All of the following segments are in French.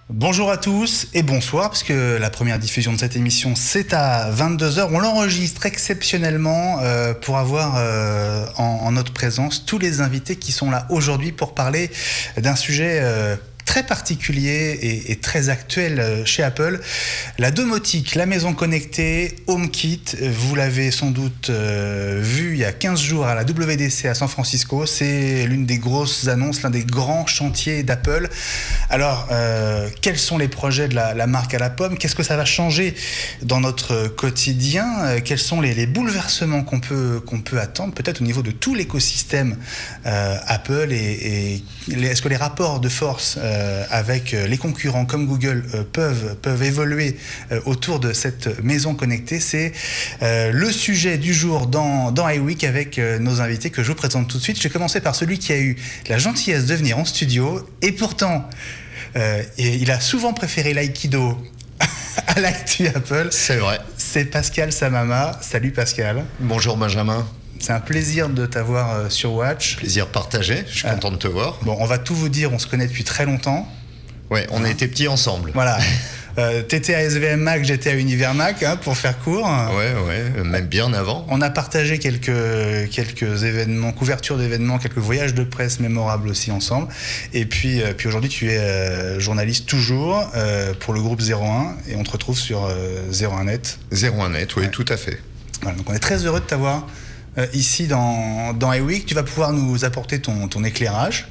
Bonjour à tous et bonsoir, parce que la première diffusion de cette émission c'est à 22h. On l'enregistre exceptionnellement pour avoir en notre présence tous les invités qui sont là aujourd'hui pour parler d'un sujet très particulier et très actuel chez Apple, la domotique, la maison connectée, HomeKit. Vous l'avez sans doute vu il y a 15 jours à la WWDC à San Francisco. C'est l'une des grosses annonces, l'un des grands chantiers d'Apple. Alors, quels sont les projets de la marque à la pomme? Qu'est-ce que ça va changer dans notre quotidien? Quels sont les bouleversements qu'on peut attendre, peut-être au niveau de tout l'écosystème Apple, et est-ce que les rapports de force avec les concurrents comme Google peuvent évoluer autour de cette maison connectée? C'est le sujet du jour dans iWeek avec nos invités que je vous présente tout de suite. Je vais commencer par celui qui a eu la gentillesse de venir en studio, et pourtant il a souvent préféré l'aïkido à l'actu Apple. C'est vrai. C'est Pascal Samama. Salut Pascal. Bonjour Benjamin. C'est un plaisir de t'avoir sur Watch. Plaisir partagé, je suis content de te voir. Bon, on va tout vous dire, on se connaît depuis très longtemps. Ouais, on a été petits ensemble. Voilà. T'étais à SVM Mac, j'étais à Univers Mac, pour faire court. Ouais, même bien avant. On a partagé quelques événements, couvertures d'événements, quelques voyages de presse mémorables aussi ensemble. Et puis aujourd'hui, tu es journaliste toujours pour le groupe 01, et on te retrouve sur 01net. 01net, oui, ouais. Tout à fait. Voilà, donc on est très heureux de t'avoir ici dans iWeek. Tu vas pouvoir nous apporter ton éclairage.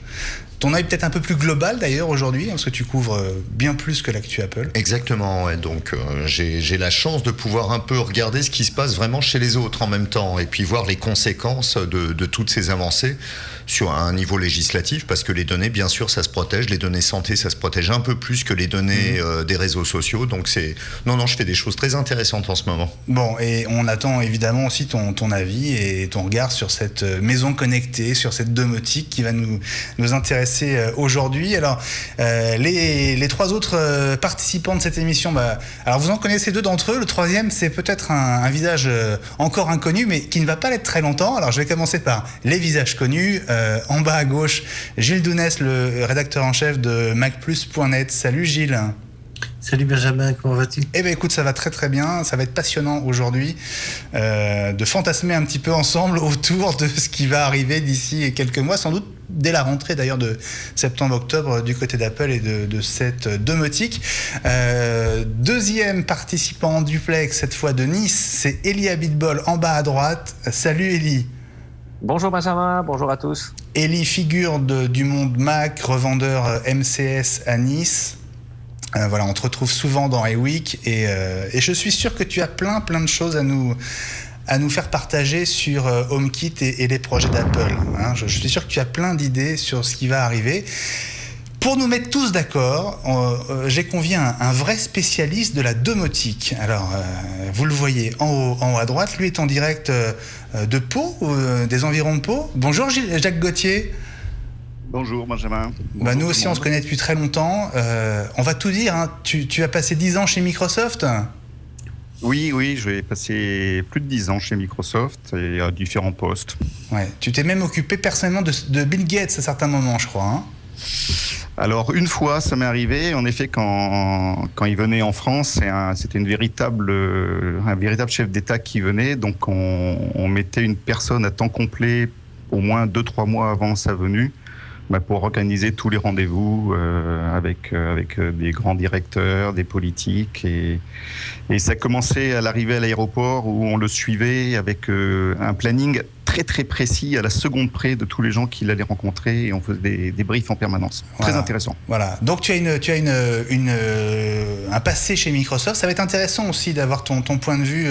Ton œil peut-être un peu plus global d'ailleurs aujourd'hui, parce que tu couvres bien plus que l'actu Apple. Exactement, ouais. Donc j'ai la chance de pouvoir un peu regarder ce qui se passe vraiment chez les autres en même temps, et puis voir les conséquences de toutes ces avancées sur un niveau législatif, parce que les données, bien sûr, ça se protège, les données santé, ça se protège un peu plus que les données des réseaux sociaux, donc je fais des choses très intéressantes en ce moment. Bon, et on attend évidemment aussi ton avis et ton regard sur cette maison connectée, sur cette domotique qui va nous intéresser aujourd'hui. Alors, les trois autres participants de cette émission, alors vous en connaissez deux d'entre eux. Le troisième, c'est peut-être un visage encore inconnu, mais qui ne va pas l'être très longtemps. Alors, je vais commencer par les visages connus. En bas à gauche, Gilles Dounès, le rédacteur en chef de MacPlus.net. Salut Gilles. Salut Benjamin, comment vas-tu? Eh bien écoute, ça va très très bien, ça va être passionnant aujourd'hui de fantasmer un petit peu ensemble autour de ce qui va arriver d'ici quelques mois, sans doute dès la rentrée d'ailleurs de septembre-octobre du côté d'Apple et de cette domotique. Deuxième participant en duplex, cette fois de Nice, c'est Elie Abitbol en bas à droite. Salut Elie. Bonjour Benjamin, bonjour à tous. Elie, figure du monde Mac, revendeur MCS à Nice. Voilà, on te retrouve souvent dans iWeek et je suis sûr que tu as plein de choses à nous faire partager sur HomeKit et les projets d'Apple. Je suis sûr que tu as plein d'idées sur ce qui va arriver. Pour nous mettre tous d'accord, j'ai convié un vrai spécialiste de la domotique. Alors, vous le voyez en haut à droite, lui est en direct de Pau, des environs de Pau. Bonjour Jacques Gauthier. Bonjour Benjamin. Bonjour, nous aussi on se connaît depuis très longtemps. On va tout dire, tu as passé 10 ans chez Microsoft. Oui, j'ai passé plus de 10 ans chez Microsoft et à différents postes. Ouais, tu t'es même occupé personnellement de Bill Gates à certains moments, je crois. Alors une fois, ça m'est arrivé. En effet, quand il venait en France, c'était un véritable chef d'État qui venait. Donc on mettait une personne à temps complet au moins 2-3 mois avant sa venue, pour organiser tous les rendez-vous avec des grands directeurs, des politiques. Et ça commençait à l'arrivée à l'aéroport où on le suivait avec un planning très très précis à la seconde près de tous les gens qu'il allait rencontrer, et on faisait des briefs en permanence. Voilà. Très intéressant. Voilà. Donc tu as un passé chez Microsoft. Ça va être intéressant aussi d'avoir ton point de vue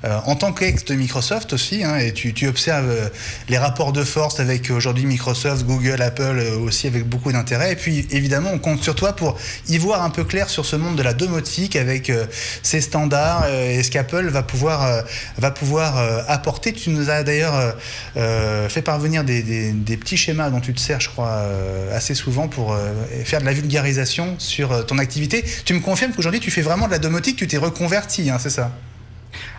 en tant qu'ex de Microsoft aussi, et tu observes les rapports de force avec aujourd'hui Microsoft, Google, Apple aussi avec beaucoup d'intérêt. Et puis évidemment on compte sur toi pour y voir un peu clair sur ce monde de la domotique avec ses standards et ce qu'Apple va pouvoir apporter. Tu nous as d'ailleurs fait parvenir des petits schémas dont tu te sers, je crois, assez souvent pour faire de la vulgarisation sur ton activité. Tu me confirmes qu'aujourd'hui, tu fais vraiment de la domotique, tu t'es reconverti, hein, c'est ça ?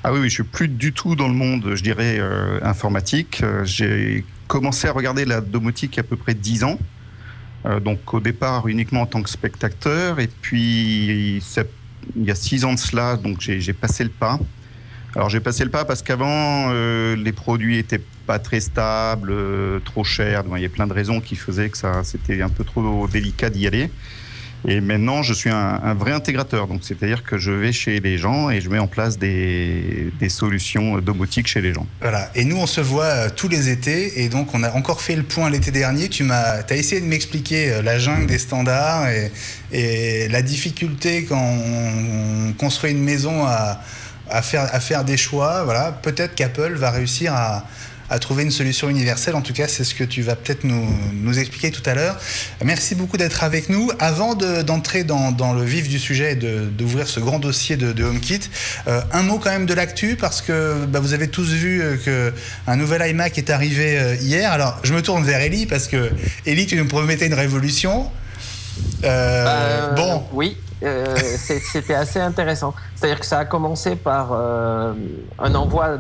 Ah oui, je suis plus du tout dans le monde, je dirais, informatique. J'ai commencé à regarder la domotique il y a à peu près 10 ans. Donc au départ uniquement en tant que spectateur. Et puis il y a 6 ans de cela, donc j'ai passé le pas. Alors j'ai passé le pas parce qu'avant, les produits étaient pas très stables, trop chers. Donc, il y a plein de raisons qui faisaient que c'était un peu trop délicat d'y aller. Et maintenant, je suis un vrai intégrateur. Donc, c'est-à-dire que je vais chez les gens et je mets en place des solutions domotiques chez les gens. Voilà. Et nous, on se voit tous les étés. Et donc, on a encore fait le point l'été dernier. Tu as essayé de m'expliquer la jungle des standards et la difficulté quand on construit une maison à faire des choix. Voilà. Peut-être qu'Apple va réussir à trouver une solution universelle. En tout cas, c'est ce que tu vas peut-être nous expliquer tout à l'heure. Merci beaucoup d'être avec nous. Avant d'entrer dans le vif du sujet et d'ouvrir ce grand dossier de HomeKit, un mot quand même de l'actu, parce que vous avez tous vu qu'un nouvel iMac est arrivé hier. Alors, je me tourne vers Elie, parce que Elie, tu nous promettais une révolution. Bon. Oui. C'était assez intéressant. C'est-à-dire que ça a commencé par un envoi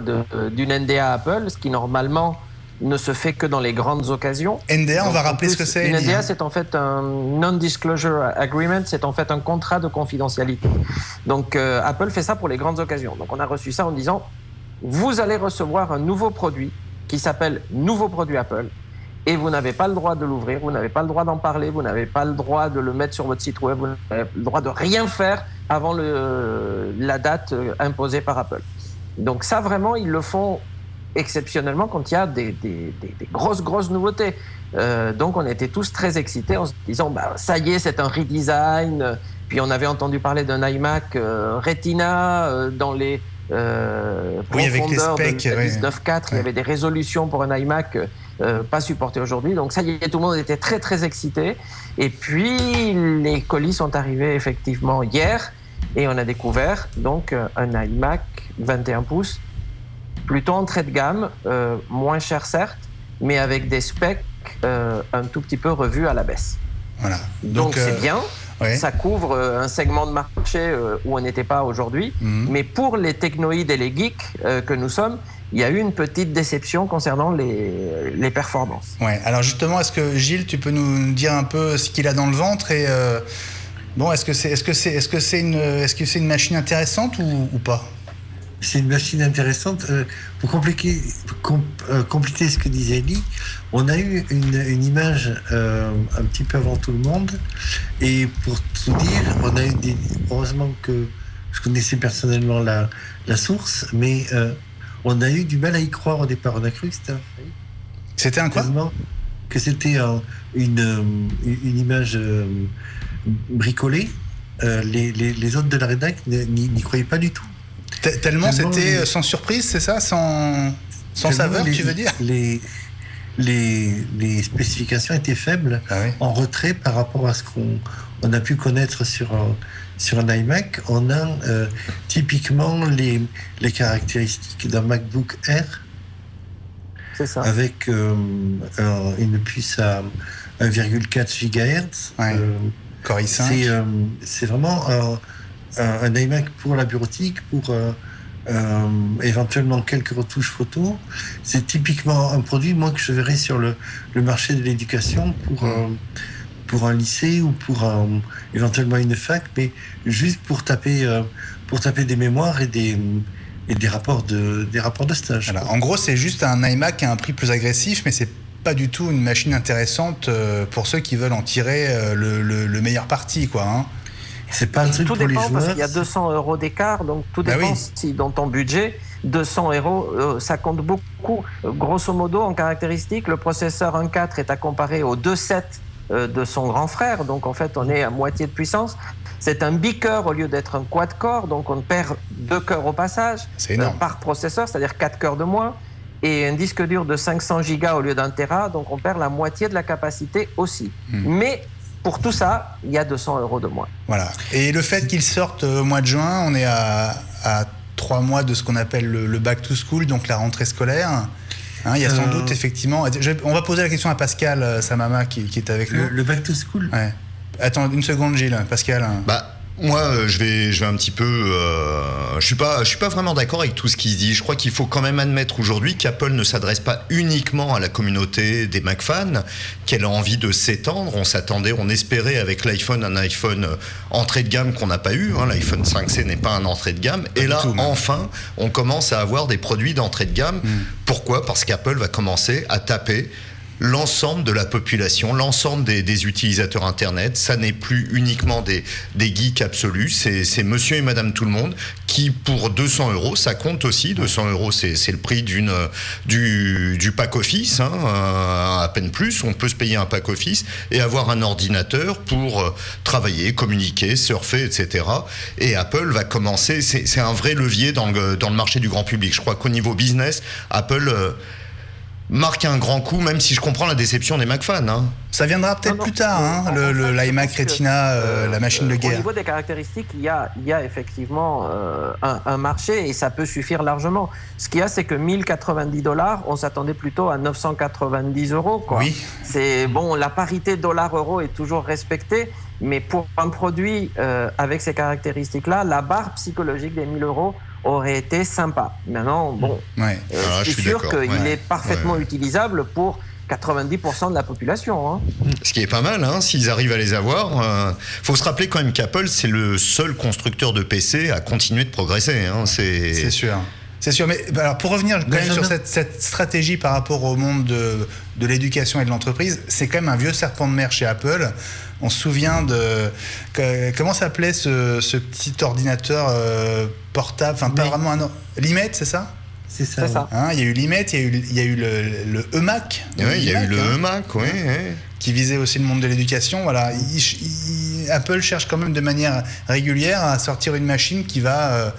d'une NDA à Apple, ce qui normalement ne se fait que dans les grandes occasions. NDA, donc, on va rappeler ce que c'est. Une NDA, c'est en fait un Non-Disclosure Agreement, c'est en fait un contrat de confidentialité. Donc Apple fait ça pour les grandes occasions. Donc on a reçu ça en disant, vous allez recevoir un nouveau produit qui s'appelle Nouveau Produit Apple. Et vous n'avez pas le droit de l'ouvrir, vous n'avez pas le droit d'en parler, vous n'avez pas le droit de le mettre sur votre site web, vous n'avez le droit de rien faire avant la date imposée par Apple. Donc ça, vraiment, ils le font exceptionnellement quand il y a des grosses nouveautés. Donc on était tous très excités en se disant, ça y est, c'est un redesign. Puis on avait entendu parler d'un iMac Retina dans les profondeurs de 19.4. Il y avait des résolutions pour un iMac pas supporté aujourd'hui. Donc ça y est, tout le monde était très très excité. Et puis les colis sont arrivés effectivement hier et on a découvert donc un iMac 21 pouces, plutôt entrée de gamme, moins cher certes, mais avec des specs un tout petit peu revus à la baisse. Voilà. Donc c'est bien. Ouais. Ça couvre un segment de marché où on n'était pas aujourd'hui. Mais pour les technoïdes et les geeks que nous sommes, il y a eu une petite déception concernant les performances. Ouais. Alors justement, est-ce que Gilles, tu peux nous dire un peu ce qu'il a dans le ventre et bon, est-ce que c'est une machine intéressante ou pas ? C'est une machine intéressante. Pour compléter ce que disait Elie, on a eu une image un petit peu avant tout le monde. Et pour tout dire, on a eu heureusement que je connaissais personnellement la source, mais on a eu du mal à y croire au départ. On a cru que c'était un fake. C'était un quoi ? Que c'était une image bricolée. Les autres de la rédac n'y croyaient pas du tout. Tellement c'était sans surprise, c'est ça ? Sans saveur, tu veux dire ? Les spécifications étaient faibles, en retrait par rapport à ce qu'on a pu connaître sur un iMac. On a typiquement les caractéristiques d'un MacBook Air. C'est ça. Avec une puce à 1,4 GHz. Core i5. C'est vraiment un iMac pour la bureautique, pour éventuellement quelques retouches photos. C'est typiquement un produit, moi, que je verrais sur le marché de l'éducation pour un lycée ou pour éventuellement une fac, mais juste pour taper des mémoires et des rapports de stage. Voilà. En gros, c'est juste un iMac à un prix plus agressif, mais c'est pas du tout une machine intéressante pour ceux qui veulent en tirer le meilleur parti, quoi. Hein. C'est pas un truc tout pour les dépend joueurs. parce qu'il y a 200 € d'écart, donc tout dépend si dans ton budget, 200 €, ça compte beaucoup. Grosso modo, en caractéristique, le processeur 1.4 est à comparer au 2.7 de son grand frère, donc en fait on est à moitié de puissance. C'est un bicœur au lieu d'être un quad-core, donc on perd 2 cœurs au passage par processeur, c'est-à-dire 4 cœurs de moins, et un disque dur de 500 Go au lieu d'1 Tera, donc on perd la moitié de la capacité aussi. Mais pour tout ça, il y a 200 € de moins. Voilà. Et le fait qu'il sorte au mois de juin, on est à 3 mois de ce qu'on appelle le back to school, donc la rentrée scolaire. Il y a sans doute, effectivement... On va poser la question à Pascal Samama, qui est avec nous. Le back to school. Ouais. Attends une seconde, Gilles. Pascal. Moi, je vais un petit peu. Je suis pas vraiment d'accord avec tout ce qui se dit. Je crois qu'il faut quand même admettre aujourd'hui qu'Apple ne s'adresse pas uniquement à la communauté des Mac fans, qu'elle a envie de s'étendre. On espérait avec l'iPhone un iPhone entrée de gamme qu'on n'a pas eu. L'iPhone 5C n'est pas un entrée de gamme. Et là, enfin, on commence à avoir des produits d'entrée de gamme. Pourquoi ? Parce qu'Apple va commencer à taper l'ensemble de la population, l'ensemble des utilisateurs Internet. Ça n'est plus uniquement des geeks absolus, c'est monsieur et madame tout le monde qui, pour 200 €, ça compte aussi, 200 €, c'est le prix du pack Office, à peine plus, on peut se payer un pack Office et avoir un ordinateur pour travailler, communiquer, surfer, etc. Et Apple va commencer, c'est un vrai levier dans le marché du grand public. Je crois qu'au niveau business, Apple... marque un grand coup, même si je comprends la déception des Mac fans. Ça viendra peut-être plus tard, l'iMac Retina, la machine de guerre. Au niveau des caractéristiques, il y a effectivement un marché et ça peut suffire largement. Ce qu'il y a, c'est que $1090, on s'attendait plutôt à 990 €. Quoi. Oui. C'est bon, la parité dollar-euro est toujours respectée, mais pour un produit avec ces caractéristiques-là, la barre psychologique des 1 000 € aurait été sympa. Maintenant, bon, je suis sûr qu'il est parfaitement utilisable pour 90% de la population. Ce qui est pas mal, s'ils arrivent à les avoir. Faut se rappeler quand même qu'Apple, c'est le seul constructeur de PC à continuer de progresser. C'est sûr. C'est sûr, mais alors pour revenir quand même sur cette stratégie par rapport au monde de l'éducation et de l'entreprise, c'est quand même un vieux serpent de mer chez Apple. On se souvient comment s'appelait ce petit ordinateur portable, pas vraiment l'iMac, c'est ça ? C'est ça. Il y a eu l'iMac, il y a eu le eMac. Oui, il y a eu le eMac, oui. Qui visait aussi le monde de l'éducation. Voilà. Apple cherche quand même de manière régulière à sortir une machine qui va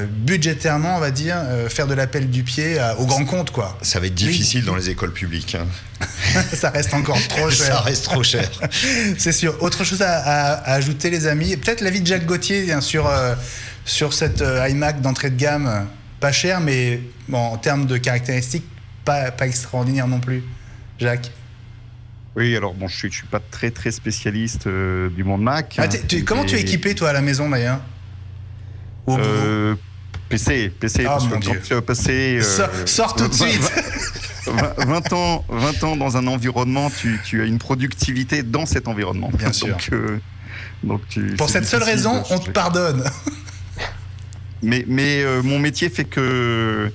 budgétairement, on va dire, faire de l'appel du pied au grand compte, quoi. Ça va être difficile dans les écoles publiques. Ça reste encore trop cher. Ça reste trop cher. C'est sûr. Autre chose à ajouter, les amis. Peut-être l'avis de Jacques Gauthier sur cette iMac d'entrée de gamme. Pas cher, mais en termes de caractéristiques, pas extraordinaire non plus. Jacques ? Oui, alors je suis pas très très spécialiste du monde Mac. Comment tu es équipé, toi, à la maison, d'ailleurs ? PC. Ah, mon Dieu. Quand tu as passé... Sors tout de suite. 20 ans dans un environnement, tu as une productivité dans cet environnement. Bien sûr. Donc pour cette seule raison, on te pardonne. Mais mon métier fait que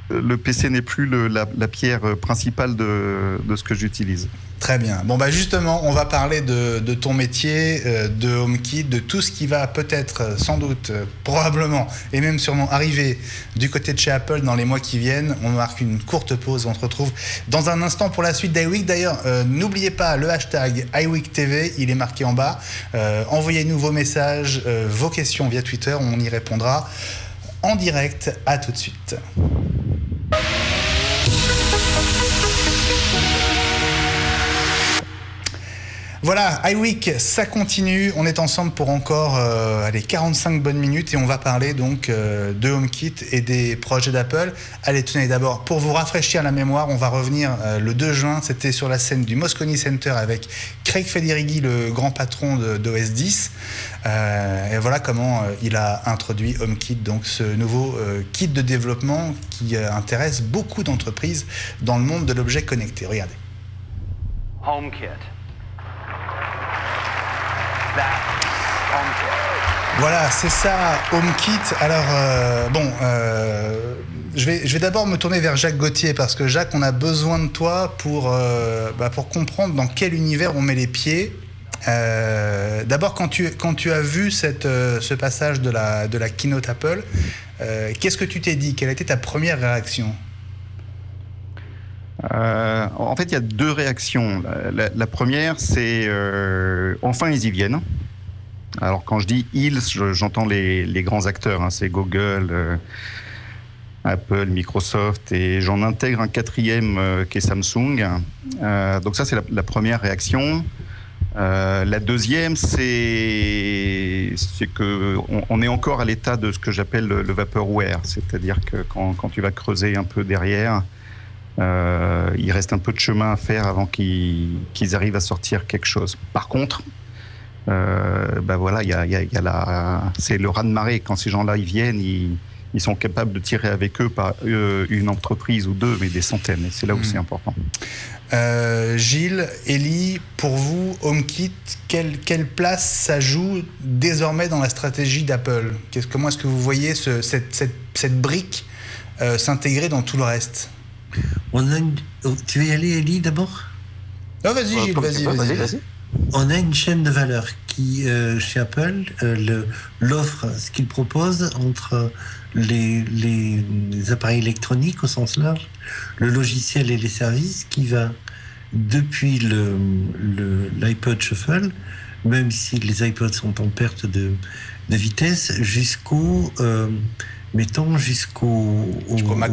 le PC n'est plus la pierre principale de ce que j'utilise. Très bien. Bon, justement, on va parler de ton métier, de HomeKit, de tout ce qui va peut-être, sans doute, probablement, et même sûrement arriver du côté de chez Apple dans les mois qui viennent. On marque une courte pause. On se retrouve dans un instant pour la suite d'iWeek. D'ailleurs, n'oubliez pas le hashtag iWeekTV. Il est marqué en bas. Envoyez-nous vos messages, vos questions via Twitter. On y répondra en direct. À tout de suite. Voilà, iWeek, ça continue. On est ensemble pour encore 45 bonnes minutes et on va parler donc de HomeKit et des projets d'Apple. Allez, tenez, d'abord, pour vous rafraîchir la mémoire, on va revenir le 2 juin. C'était sur la scène du Moscone Center avec Craig Federighi, le grand patron d'OS 10. Et voilà comment il a introduit HomeKit, donc ce nouveau kit de développement qui intéresse beaucoup d'entreprises dans le monde de l'objet connecté. Regardez. HomeKit. Voilà, c'est ça, HomeKit. Alors, je vais d'abord me tourner vers Jacques Gauthier parce que Jacques, on a besoin de toi pour comprendre dans quel univers on met les pieds. D'abord, quand tu as vu ce passage de la keynote Apple, qu'est-ce que tu t'es dit ? Quelle a été ta première réaction ? En fait, il y a deux réactions. La première, c'est enfin ils y viennent. Alors quand je dis ils, j'entends les grands acteurs. C'est Google, Apple, Microsoft, et j'en intègre un quatrième qui est Samsung. Donc ça, c'est la première réaction. La deuxième, c'est que on est encore à l'état de ce que j'appelle le vaporware, c'est-à-dire que quand tu vas creuser un peu derrière, Il reste un peu de chemin à faire avant qu'ils arrivent à sortir quelque chose. Par contre, voilà, c'est le raz-de-marée. Quand ces gens-là ils viennent, ils sont capables de tirer avec eux pas une entreprise ou deux, mais des centaines. Et c'est là où c'est important. Gilles, Élie, pour vous, HomeKit, quelle place ça joue désormais dans la stratégie d'Apple ? Comment est-ce que vous voyez cette brique s'intégrer dans tout le reste ? Tu veux y aller, Élie, d'abord ? Oh, vas-y, Gilles, vas-y. On a une chaîne de valeur qui, chez Apple, l'offre, ce qu'il propose entre les appareils électroniques au sens large, le logiciel et les services, qui va depuis l'iPod Shuffle, même si les iPods sont en perte de vitesse, jusqu'au Mac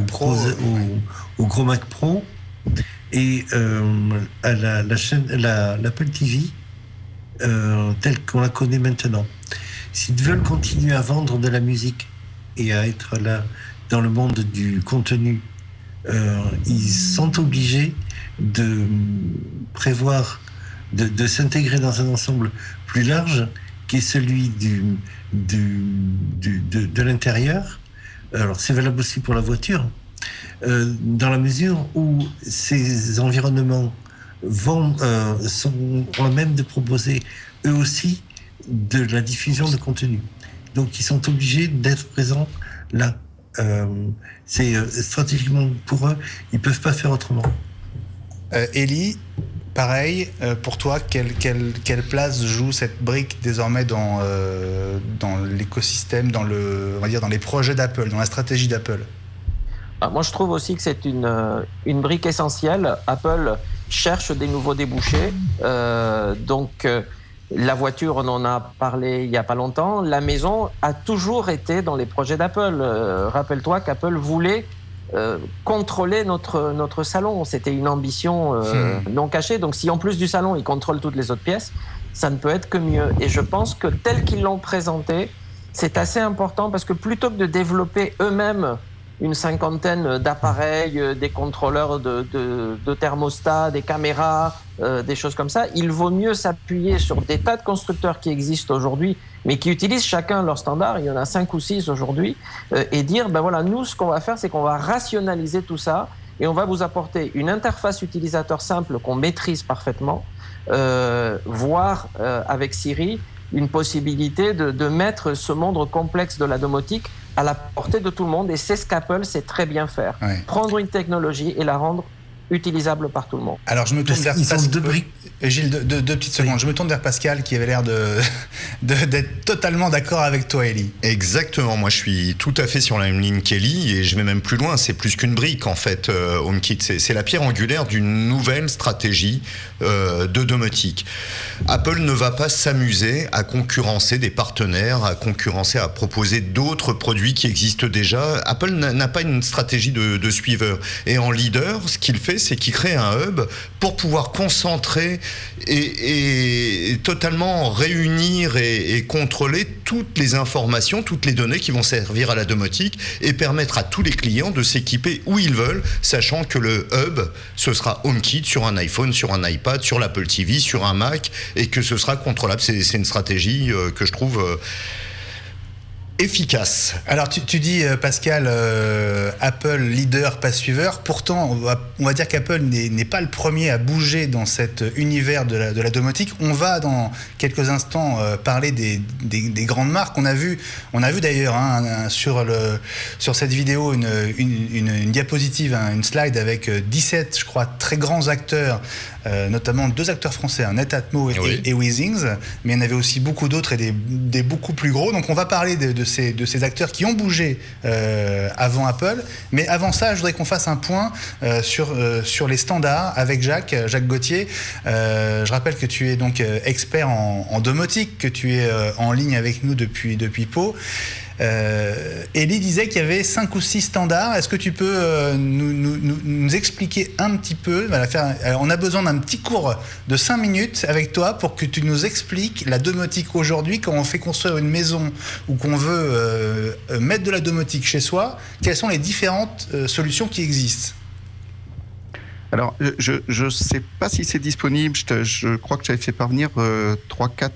Pro, au gros Mac Pro, et à l'Apple TV telle qu'on la connaît maintenant. S'ils veulent continuer à vendre de la musique et à être là dans le monde du contenu, ils sont obligés de prévoir de s'intégrer dans un ensemble plus large qui est celui de l'intérieur. Alors c'est valable aussi pour la voiture, dans la mesure où ces environnements sont à même de proposer eux aussi de la diffusion de contenu. Donc ils sont obligés d'être présents là. C'est stratégiquement pour eux, ils peuvent pas faire autrement. Élie, pareil, pour toi, quelle place joue cette brique désormais dans l'écosystème, on va dire dans les projets d'Apple, dans la stratégie d'Apple ? Moi, je trouve aussi que c'est une brique essentielle. Apple cherche des nouveaux débouchés. La voiture, on en a parlé il n'y a pas longtemps. La maison a toujours été dans les projets d'Apple. Rappelle-toi qu'Apple voulait contrôler notre salon. C'était une ambition non cachée. Donc, si en plus du salon, ils contrôlent toutes les autres pièces, ça ne peut être que mieux. Et je pense que tel qu'ils l'ont présenté, c'est assez important parce que plutôt que de développer eux-mêmes une cinquantaine d'appareils, des contrôleurs de thermostats, des caméras, des choses comme ça, il vaut mieux s'appuyer sur des tas de constructeurs qui existent aujourd'hui, mais qui utilisent chacun leur standard, il y en a 5 ou 6 aujourd'hui, et dire, nous, ce qu'on va faire, c'est qu'on va rationaliser tout ça, et on va vous apporter une interface utilisateur simple qu'on maîtrise parfaitement, voire avec Siri, une possibilité de mettre ce monde complexe de la domotique à la portée de tout le monde, et c'est ce qu'Apple sait très bien faire. Ouais. Prendre une technologie et la rendre utilisable par tout le monde. Alors je me tourne vers Pascal. Gilles, deux petites secondes. Je me tourne vers Pascal qui avait l'air d'être totalement d'accord avec toi, Élie. Exactement. Moi, je suis tout à fait sur la même ligne qu'Élie et je vais même plus loin. C'est plus qu'une brique en fait. HomeKit, c'est la pierre angulaire d'une nouvelle stratégie de domotique. Apple ne va pas s'amuser à concurrencer des partenaires, à proposer d'autres produits qui existent déjà. Apple n'a pas une stratégie de suiveur. Et en leader, ce qu'il fait, c'est qu'il crée un hub pour pouvoir concentrer et totalement réunir et contrôler toutes les informations, toutes les données qui vont servir à la domotique et permettre à tous les clients de s'équiper où ils veulent, sachant que le hub, ce sera HomeKit sur un iPhone, sur un iPad, sur l'Apple TV, sur un Mac, et que ce sera contrôlable. C'est une stratégie que je trouve efficace. Alors tu dis Pascal, Apple leader pas suiveur, pourtant on va dire qu'Apple n'est pas le premier à bouger dans cet univers de la domotique. On va dans quelques instants parler des grandes marques. On a vu d'ailleurs sur cette vidéo une diapositive, une slide avec 17 je crois très grands acteurs, notamment 2 acteurs français, Netatmo et Weezings, mais il y en avait aussi beaucoup d'autres et des beaucoup plus gros. Donc on va parler de ces acteurs qui ont bougé avant Apple. Mais avant ça, je voudrais qu'on fasse un point sur les standards avec Jacques Gauthier. Je rappelle que tu es donc expert en domotique, que tu es en ligne avec nous depuis Pau. Élie disait qu'il y avait 5 ou 6 standards. Est-ce que tu peux nous expliquer un petit peu, on a besoin d'un petit cours de 5 minutes avec toi pour que tu nous expliques la domotique aujourd'hui, quand on fait construire une maison ou qu'on veut mettre de la domotique chez soi, quelles sont les différentes solutions qui existent? Alors, je sais pas si c'est disponible. Je crois que j'avais fait parvenir 3-4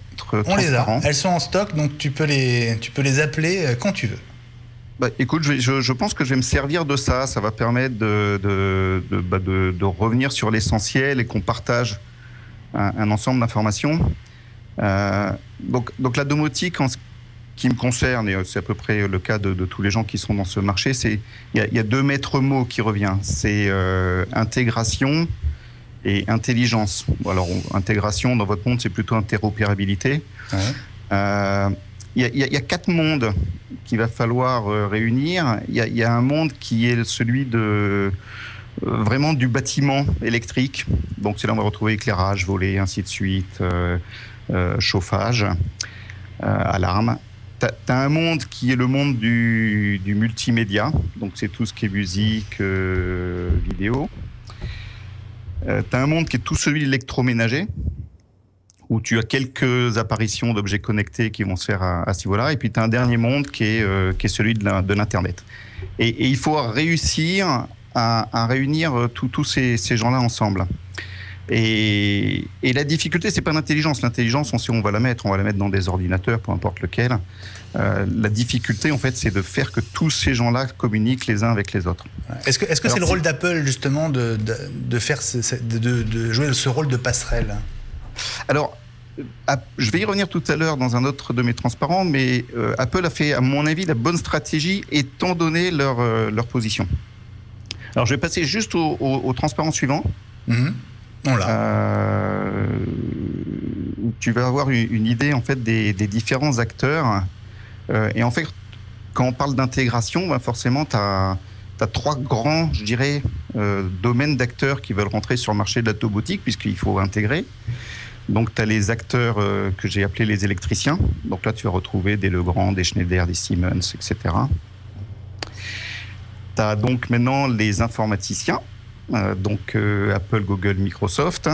On les a. transparents. Elles sont en stock, donc tu peux les appeler quand tu veux. Bah, écoute, je pense que je vais me servir de ça. Ça va permettre de revenir sur l'essentiel et qu'on partage un ensemble d'informations. Donc la domotique, en ce qui me concerne, et c'est à peu près le cas de tous les gens qui sont dans ce marché, il y a deux maîtres mots qui reviennent. C'est intégration et intelligence. Alors, intégration, dans votre monde, c'est plutôt interopérabilité. Ouais. Il y a 4 mondes qu'il va falloir réunir. Il y a un monde qui est celui de vraiment du bâtiment électrique. Donc c'est là où on va retrouver éclairage, volet, ainsi de suite, chauffage, alarme. T'as un monde qui est le monde du multimédia. Donc c'est tout ce qui est musique, vidéo. T'as un monde qui est tout celui de l'électroménager, où tu as quelques apparitions d'objets connectés qui vont se faire à ce niveau-là. Et puis, tu as un dernier monde qui est celui de l'Internet. Et il faut réussir à réunir tous ces gens-là ensemble. Et la difficulté, c'est pas l'intelligence. L'intelligence, on sait où on va la mettre. On va la mettre dans des ordinateurs, peu importe lequel. La difficulté, en fait, c'est de faire que tous ces gens-là communiquent les uns avec les autres. Est-ce que c'est le rôle d'Apple, justement, de jouer ce rôle de passerelle ? Alors, je vais y revenir tout à l'heure dans un autre de mes transparents, mais Apple a fait, à mon avis, la bonne stratégie étant donné leur position. Alors, je vais passer juste au transparent suivant. On l'a. Tu vas avoir une idée en fait des différents acteurs. Et en fait, quand on parle d'intégration, ben forcément, tu as 3 grands, je dirais, domaines d'acteurs qui veulent rentrer sur le marché de la domotique, puisqu'il faut intégrer. Donc, tu as les acteurs que j'ai appelés les électriciens. Donc là, tu vas retrouver des Legrand, des Schneider, des Siemens, etc. Tu as donc maintenant les informaticiens, donc Apple, Google, Microsoft.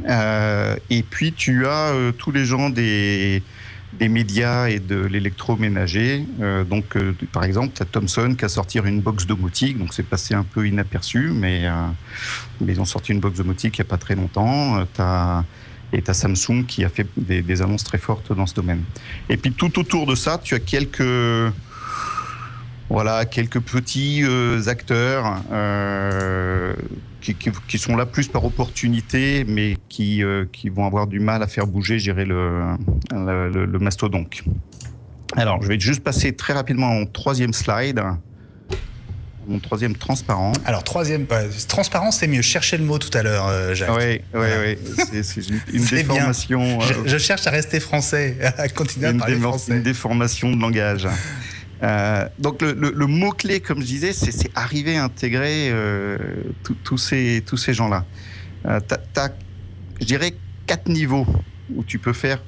Et puis, tu as tous les gens des médias et de l'électroménager. Donc, par exemple, tu as Thomson qui a sorti une box domotique. Donc, c'est passé un peu inaperçu, mais ils ont sorti une box domotique il n'y a pas très longtemps. Et tu as Samsung qui a fait des annonces très fortes dans ce domaine. Et puis tout autour de ça, tu as quelques petits acteurs qui sont là plus par opportunité, mais qui vont avoir du mal à faire bouger, je dirais, le mastodonte. Alors, je vais juste passer très rapidement au 3e slide. Mon 3e transparent. Alors, transparent, c'est mieux. Cherchez le mot tout à l'heure, Jacques. Oui. C'est une déformation. Je cherche à rester français, à continuer à parler français. Une déformation de langage. Donc, le mot-clé, comme je disais, c'est arriver à intégrer tous ces gens-là. T'as, je dirais, 4 niveaux où tu peux faire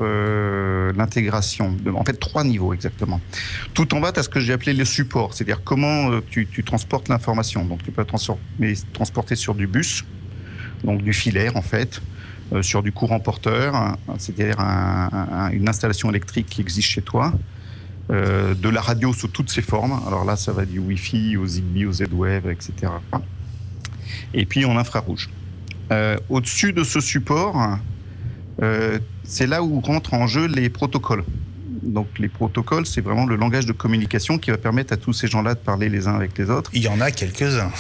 l'intégration. En fait, 3 niveaux exactement. Tout en bas, tu as ce que j'ai appelé le support, c'est-à-dire comment tu transportes l'information. Donc, tu peux transporter sur du bus, donc du filaire en fait, sur du courant porteur, c'est-à-dire une installation électrique qui existe chez toi, de la radio sous toutes ses formes. Alors là, ça va du Wi-Fi au Zigbee, au Z-Wave, etc. Et puis en infrarouge. Au-dessus de ce support, c'est là où rentrent en jeu les protocoles. Donc les protocoles, c'est vraiment le langage de communication qui va permettre à tous ces gens-là de parler les uns avec les autres. Il y en a quelques-uns.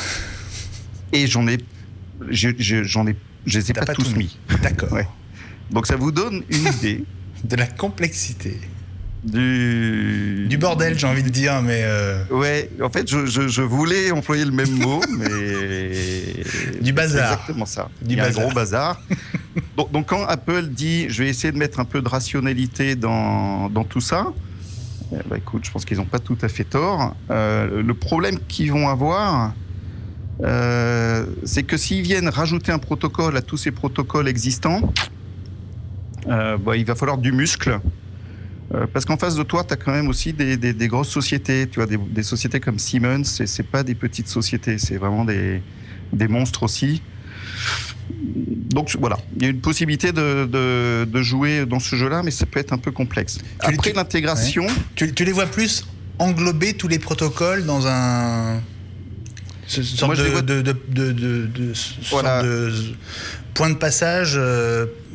Et je les ai pas tous mis. D'accord. Ouais. Donc ça vous donne une idée de la complexité. Du bordel, j'ai envie de dire, mais... Ouais, en fait, je voulais employer le même mot, mais... Du bazar. C'est exactement ça. Il y a un gros bazar. Donc, quand Apple dit « je vais essayer de mettre un peu de rationalité dans tout ça », écoute, je pense qu'ils n'ont pas tout à fait tort. Le problème qu'ils vont avoir, c'est que s'ils viennent rajouter un protocole à tous ces protocoles existants, il va falloir du muscle. Parce qu'en face de toi, tu as quand même aussi des grosses sociétés. Tu vois, des sociétés comme Siemens, c'est pas des petites sociétés, c'est vraiment des monstres aussi. Donc voilà, il y a une possibilité de jouer dans ce jeu-là, mais ça peut être un peu complexe. Après l'intégration... Ouais. Tu les vois plus englober tous les protocoles dans un... sorte Moi, je les vois- sorte de point de passage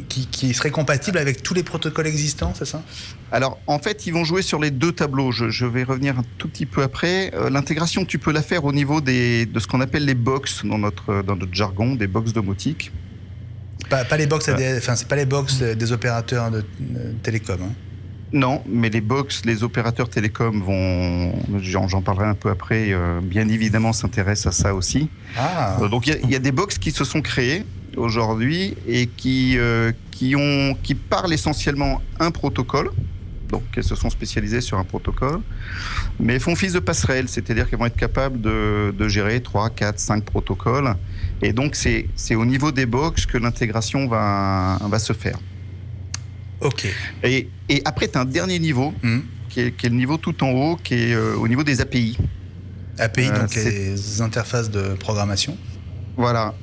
qui serait compatible avec tous les protocoles existants, c'est ça? Alors, en fait, ils vont jouer sur les deux tableaux. Je vais revenir un tout petit peu après. L'intégration, tu peux la faire au niveau de ce qu'on appelle les box dans notre jargon, des box domotiques. Pas les box c'est pas les box des opérateurs de télécom. Hein. Non, mais les box, les opérateurs télécoms j'en parlerai un peu après, bien évidemment s'intéressent à ça aussi. Ah. Donc il y a des box qui se sont créés aujourd'hui et qui parlent essentiellement un protocole. Donc elles se sont spécialisées sur un protocole, mais font office de passerelle, c'est-à-dire qu'elles vont être capables de gérer 3, 4, 5 protocoles. Et donc c'est au niveau des box que l'intégration va se faire. Ok. Et après, tu as un dernier niveau, qui est le niveau tout en haut, qui est au niveau des API. API, donc les interfaces de programmation. Voilà.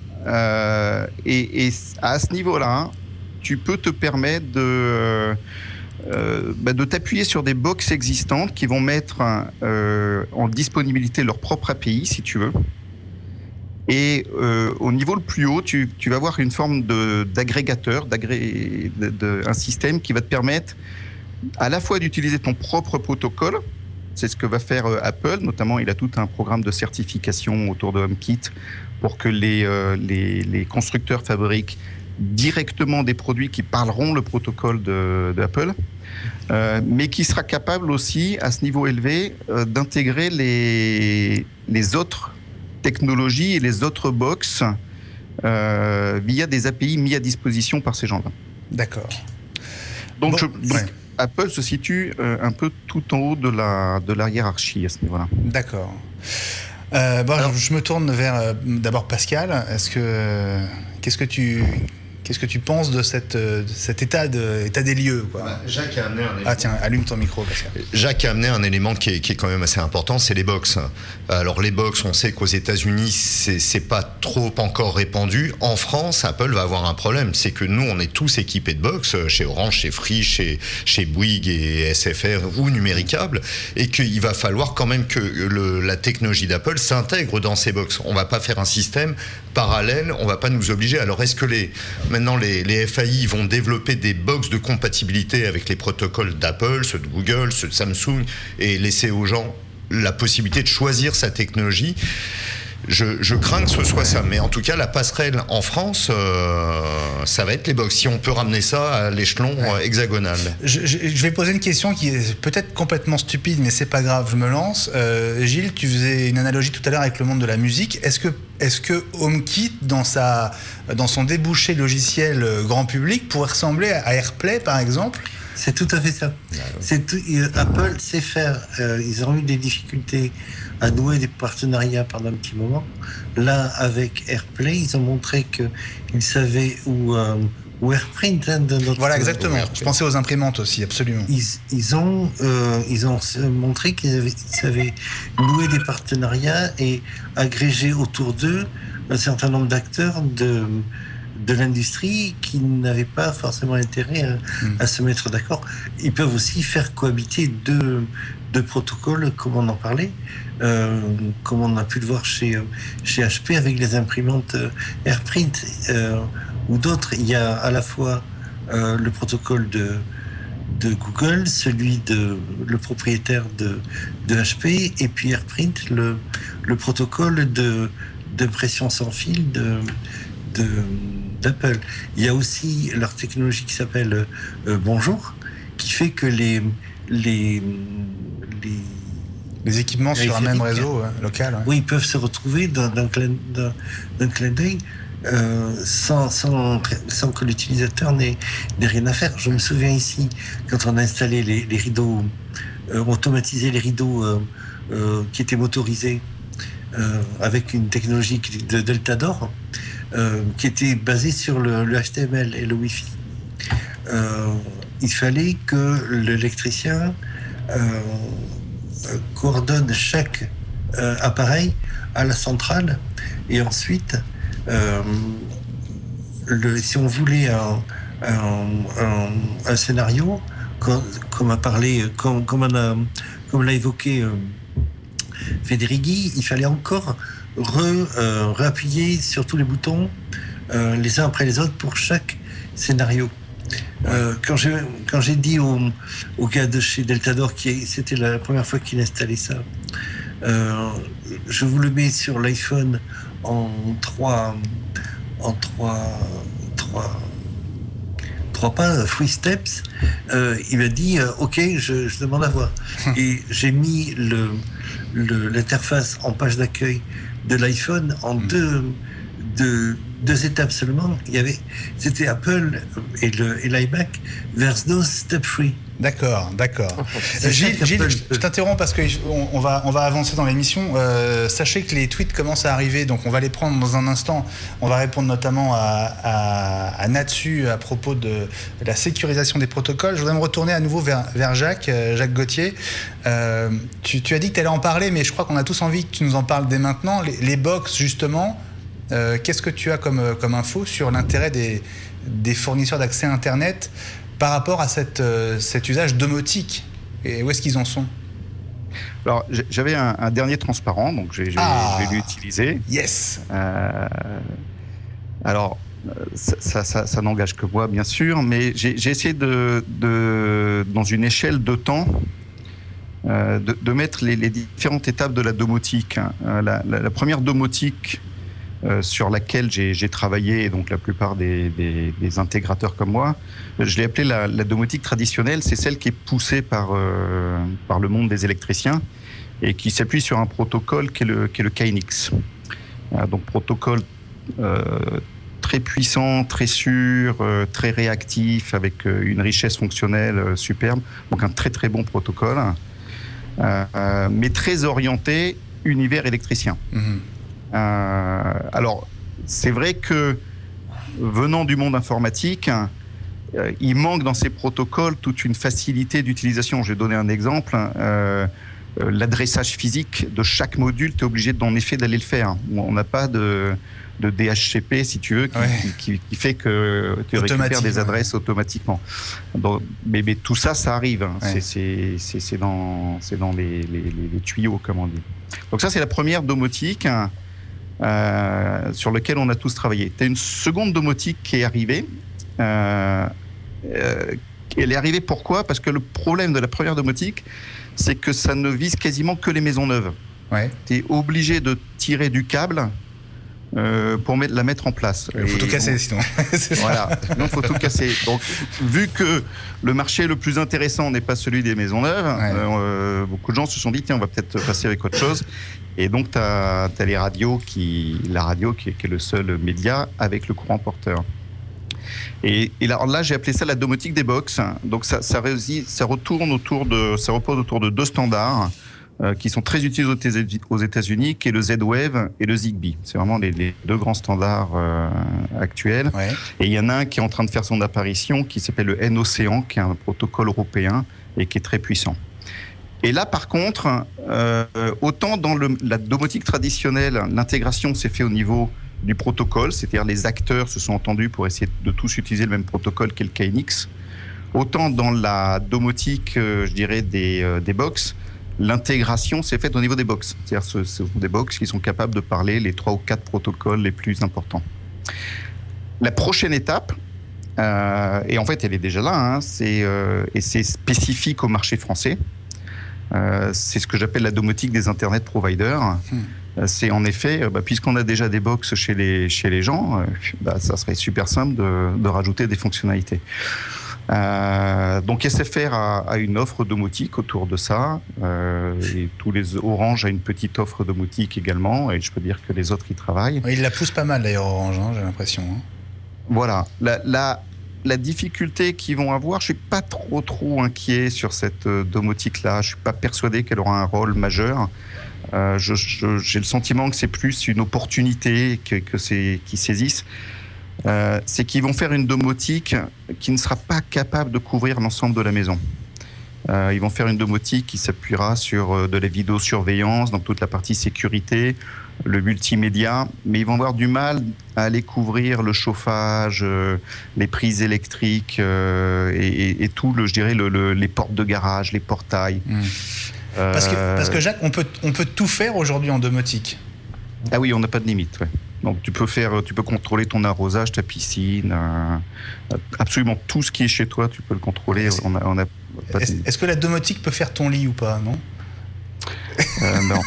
Et à ce niveau-là, tu peux te permettre de t'appuyer sur des box existantes qui vont mettre en disponibilité leur propre API, si tu veux. Et au niveau le plus haut, tu vas avoir une forme d'agrégateur, un système qui va te permettre à la fois d'utiliser ton propre protocole. C'est ce que va faire Apple, notamment il a tout un programme de certification autour de HomeKit pour que les constructeurs fabriquent directement des produits qui parleront le protocole d'Apple, mais qui sera capable aussi, à ce niveau élevé, d'intégrer les autres technologies et les autres box via des API mis à disposition par ces gens-là. D'accord. Donc, Bon, Apple se situe un peu tout en haut de la hiérarchie à ce niveau-là. D'accord. Alors, je me tourne vers d'abord Pascal. Qu'est-ce que tu penses de cet état des lieux, quoi? Jacques a amené un élément. Ah tiens, allume ton micro, Pascal. Jacques a amené un élément qui est quand même assez important, c'est les box. Alors les box, on sait qu'aux États-Unis, c'est pas trop encore répandu. En France, Apple va avoir un problème, c'est que nous, on est tous équipés de box, chez Orange, chez Free, chez Bouygues et SFR ou Numéricable, et qu'il va falloir quand même que la technologie d'Apple s'intègre dans ces box. On va pas faire un système parallèle, on va pas nous obliger. Alors est-ce que maintenant les FAI vont développer des box de compatibilité avec les protocoles d'Apple, ceux de Google, ceux de Samsung, et laisser aux gens la possibilité de choisir sa technologie? Je crains que ce soit ça, mais en tout cas la passerelle en France, ça va être les box, si on peut ramener ça à l'échelon hexagonal. Je vais poser une question qui est peut-être complètement stupide, mais c'est pas grave, je me lance. Gilles, tu faisais une analogie tout à l'heure avec le monde de la musique. Est-ce que HomeKit, dans son débouché logiciel grand public, pourrait ressembler à AirPlay, par exemple? C'est tout à fait ça. Apple sait faire. Ils ont eu des difficultés à nouer des partenariats pendant un petit moment. Là, avec AirPlay, ils ont montré qu'ils savaient où AirPrint. Voilà, exactement. Je pensais aux imprimantes aussi, absolument. Ils ont montré qu'ils savaient nouer des partenariats et agréger autour d'eux un certain nombre d'acteurs de l'industrie qui n'avaient pas forcément intérêt à se mettre d'accord. Ils peuvent aussi faire cohabiter deux protocoles, comme on en parlait, comme on a pu le voir chez HP avec les imprimantes AirPrint ou d'autres. Il y a à la fois le protocole de Google, celui le propriétaire de HP, et puis AirPrint, le protocole d'impression sans fil d'Apple. Il y a aussi leur technologie qui s'appelle Bonjour, qui fait que les équipements sur un même réseau local. Oui, ils peuvent se retrouver d'un clin d'œil sans que l'utilisateur n'ait rien à faire. Je me souviens ici, quand on a installé les rideaux, automatisé les rideaux qui étaient motorisés avec une technologie de Deltador, qui était basée sur le HTML et le Wi-Fi. Il fallait que l'électricien coordonne chaque appareil à la centrale, et ensuite, si on voulait un scénario, comme l'a évoqué Federighi, il fallait encore réappuyer sur tous les boutons, les uns après les autres, pour chaque scénario. Quand j'ai dit au gars de chez Deltador, c'était la première fois qu'il installait ça, je vous le mets sur l'iPhone en trois pas, three steps, il m'a dit ok, je demande à voir. Et j'ai mis l'interface en page d'accueil de l'iPhone en deux étapes seulement. C'était Apple et l'iMac versus those step free. D'accord. Gilles, je t'interromps parce qu'on va avancer dans l'émission. Sachez que les tweets commencent à arriver, donc on va les prendre dans un instant. On va répondre notamment à Natsu à propos de la sécurisation des protocoles. Je voudrais me retourner à nouveau vers Jacques Gauthier. Tu as dit que tu allais en parler, mais je crois qu'on a tous envie que tu nous en parles dès maintenant. Les box, justement, qu'est-ce que tu as comme info sur l'intérêt des fournisseurs d'accès Internet par rapport à cet usage domotique, et où est-ce qu'ils en sont? Alors, j'avais un dernier transparent, donc je vais l'utiliser. Yes. Alors, ça n'engage que moi, bien sûr, mais j'ai essayé dans une échelle de temps, de mettre les différentes étapes de la domotique. La première domotique sur laquelle j'ai travaillé, et donc la plupart des intégrateurs comme moi, je l'ai appelée la domotique traditionnelle. C'est celle qui est poussée par le monde des électriciens et qui s'appuie sur un protocole qui est le KNX. Donc protocole très puissant, très sûr, très réactif, avec une richesse fonctionnelle superbe. Donc un très très bon protocole, mais très orienté univers électricien. Alors, c'est vrai que venant du monde informatique, il manque dans ces protocoles toute une facilité d'utilisation. Je vais donner un exemple. L'adressage physique de chaque module, tu es obligé en effet d'aller le faire. On n'a pas de DHCP, si tu veux, qui fait que tu récupères des adresses automatiquement. Donc, mais tout ça, ça arrive. Ouais. C'est dans les tuyaux, comme on dit. Donc ça, c'est la première domotique sur lequel on a tous travaillé. Tu as une seconde domotique qui est arrivée. Elle est arrivée pourquoi ? Parce que le problème de la première domotique, c'est que ça ne vise quasiment que les maisons neuves. Ouais. Tu es obligé de tirer du câble pour la mettre en place. Il faut tout casser sinon. Voilà, sinon il faut tout casser. Donc, vu que le marché le plus intéressant n'est pas celui des maisons neuves, beaucoup de gens se sont dit, tiens, on va peut-être passer avec autre chose. Et donc, tu as la radio qui est le seul média avec le courant porteur. Et là, j'ai appelé ça la domotique des box. Donc, ça repose autour de deux standards qui sont très utilisés aux États-Unis, qui est le Z-Wave et le Zigbee. C'est vraiment les deux grands standards actuels. Ouais. Et il y en a un qui est en train de faire son apparition, qui s'appelle le N-Océan, qui est un protocole européen et qui est très puissant. Et là, par contre, autant dans la domotique traditionnelle, l'intégration s'est faite au niveau du protocole, c'est-à-dire les acteurs se sont entendus pour essayer de tous utiliser le même protocole qu'est le KNX. Autant dans la domotique, je dirais, des box, l'intégration s'est faite au niveau des box. C'est-à-dire ce sont des box qui sont capables de parler les 3 ou 4 protocoles les plus importants. La prochaine étape, et en fait elle est déjà là, et c'est spécifique au marché français, c'est ce que j'appelle la domotique des Internet Providers. C'est en effet, puisqu'on a déjà des box chez les gens, ça serait super simple de rajouter des fonctionnalités. Donc SFR a une offre domotique autour de ça, et tous les Orange a une petite offre domotique également, et je peux dire que les autres y travaillent. Ils la poussent pas mal d'ailleurs Orange, j'ai l'impression. Voilà. La difficulté qu'ils vont avoir, je suis pas trop inquiet sur cette domotique-là. Je suis pas persuadé qu'elle aura un rôle majeur. J'ai le sentiment que c'est plus une opportunité qu'ils saisissent. C'est qu'ils vont faire une domotique qui ne sera pas capable de couvrir l'ensemble de la maison. Ils vont faire une domotique qui s'appuiera sur de la vidéosurveillance, donc toute la partie sécurité, le multimédia, mais ils vont avoir du mal à aller couvrir le chauffage, les prises électriques et tout, je dirais, les portes de garage, les portails. Parce que Jacques, on peut tout faire aujourd'hui en domotique. Ah oui, on n'a pas de limite. Ouais. Donc tu peux contrôler ton arrosage, ta piscine, absolument tout ce qui est chez toi, tu peux le contrôler. Est-ce que la domotique peut faire ton lit ou pas, non? Non.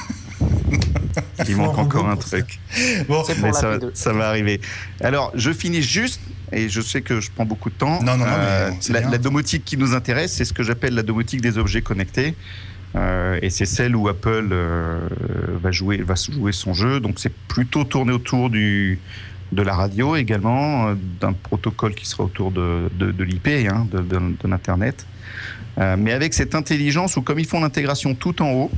Il manque encore un truc. Bon, mais ça va arriver. Alors, je finis juste, et je sais que je prends beaucoup de temps. Non, mais la domotique qui nous intéresse, c'est ce que j'appelle la domotique des objets connectés. Et c'est celle où Apple va jouer son jeu. Donc, c'est plutôt tourné autour de la radio également, d'un protocole qui sera autour de l'IP, de l'Internet. Mais avec cette intelligence où, comme ils font l'intégration tout en haut,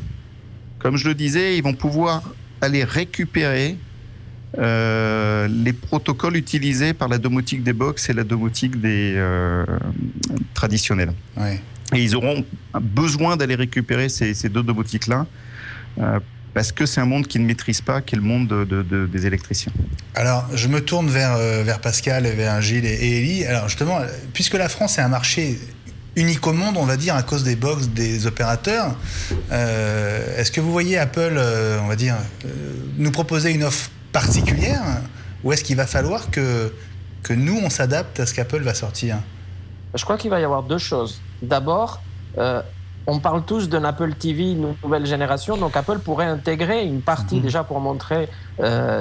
comme je le disais, ils vont pouvoir aller récupérer les protocoles utilisés par la domotique des box et la domotique des traditionnelle. Ouais. Et ils auront besoin d'aller récupérer ces deux domotiques-là parce que c'est un monde qu'ils ne maîtrisent pas, qui est le monde des électriciens. Alors, je me tourne vers Pascal, et vers Gilles et Élie. Alors, justement, puisque la France est un marché unique au monde, on va dire, à cause des box des opérateurs. Est-ce que vous voyez Apple, on va dire, nous proposer une offre particulière, ou est-ce qu'il va falloir que nous, on s'adapte à ce qu'Apple va sortir? Je crois qu'il va y avoir deux choses. D'abord, on parle tous d'un Apple TV nouvelle génération, donc Apple pourrait intégrer une partie déjà pour montrer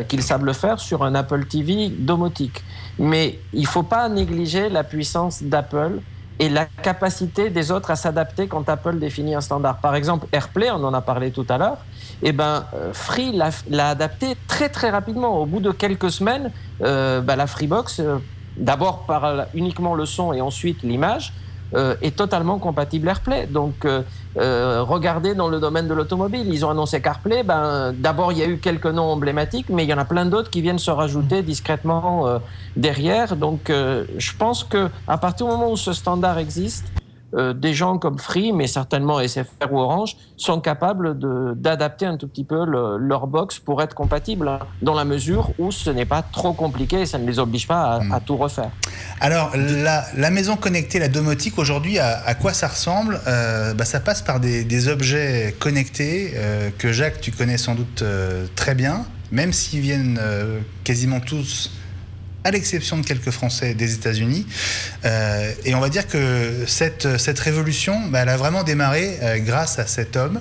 qu'ils savent le faire sur un Apple TV domotique. Mais il ne faut pas négliger la puissance d'Apple et la capacité des autres à s'adapter quand Apple définit un standard. Par exemple, AirPlay, on en a parlé tout à l'heure, Free l'a adapté très très rapidement. Au bout de quelques semaines, la Freebox, d'abord par uniquement le son et ensuite l'image, est totalement compatible AirPlay. Donc, regardez dans le domaine de l'automobile, ils ont annoncé CarPlay. D'abord, il y a eu quelques noms emblématiques, mais il y en a plein d'autres qui viennent se rajouter discrètement derrière. Donc, je pense qu'à partir du moment où ce standard existe, des gens comme Free, mais certainement SFR ou Orange, sont capables d'adapter un tout petit peu leur box pour être compatible, dans la mesure où ce n'est pas trop compliqué et ça ne les oblige pas à tout refaire. Alors, la maison connectée, la domotique, aujourd'hui, à quoi ça ressemble? Ça passe par des objets connectés que, Jacques, tu connais sans doute très bien, même s'ils viennent quasiment tous, à l'exception de quelques Français, des États-Unis. Et on va dire que cette révolution, elle a vraiment démarré grâce à cet homme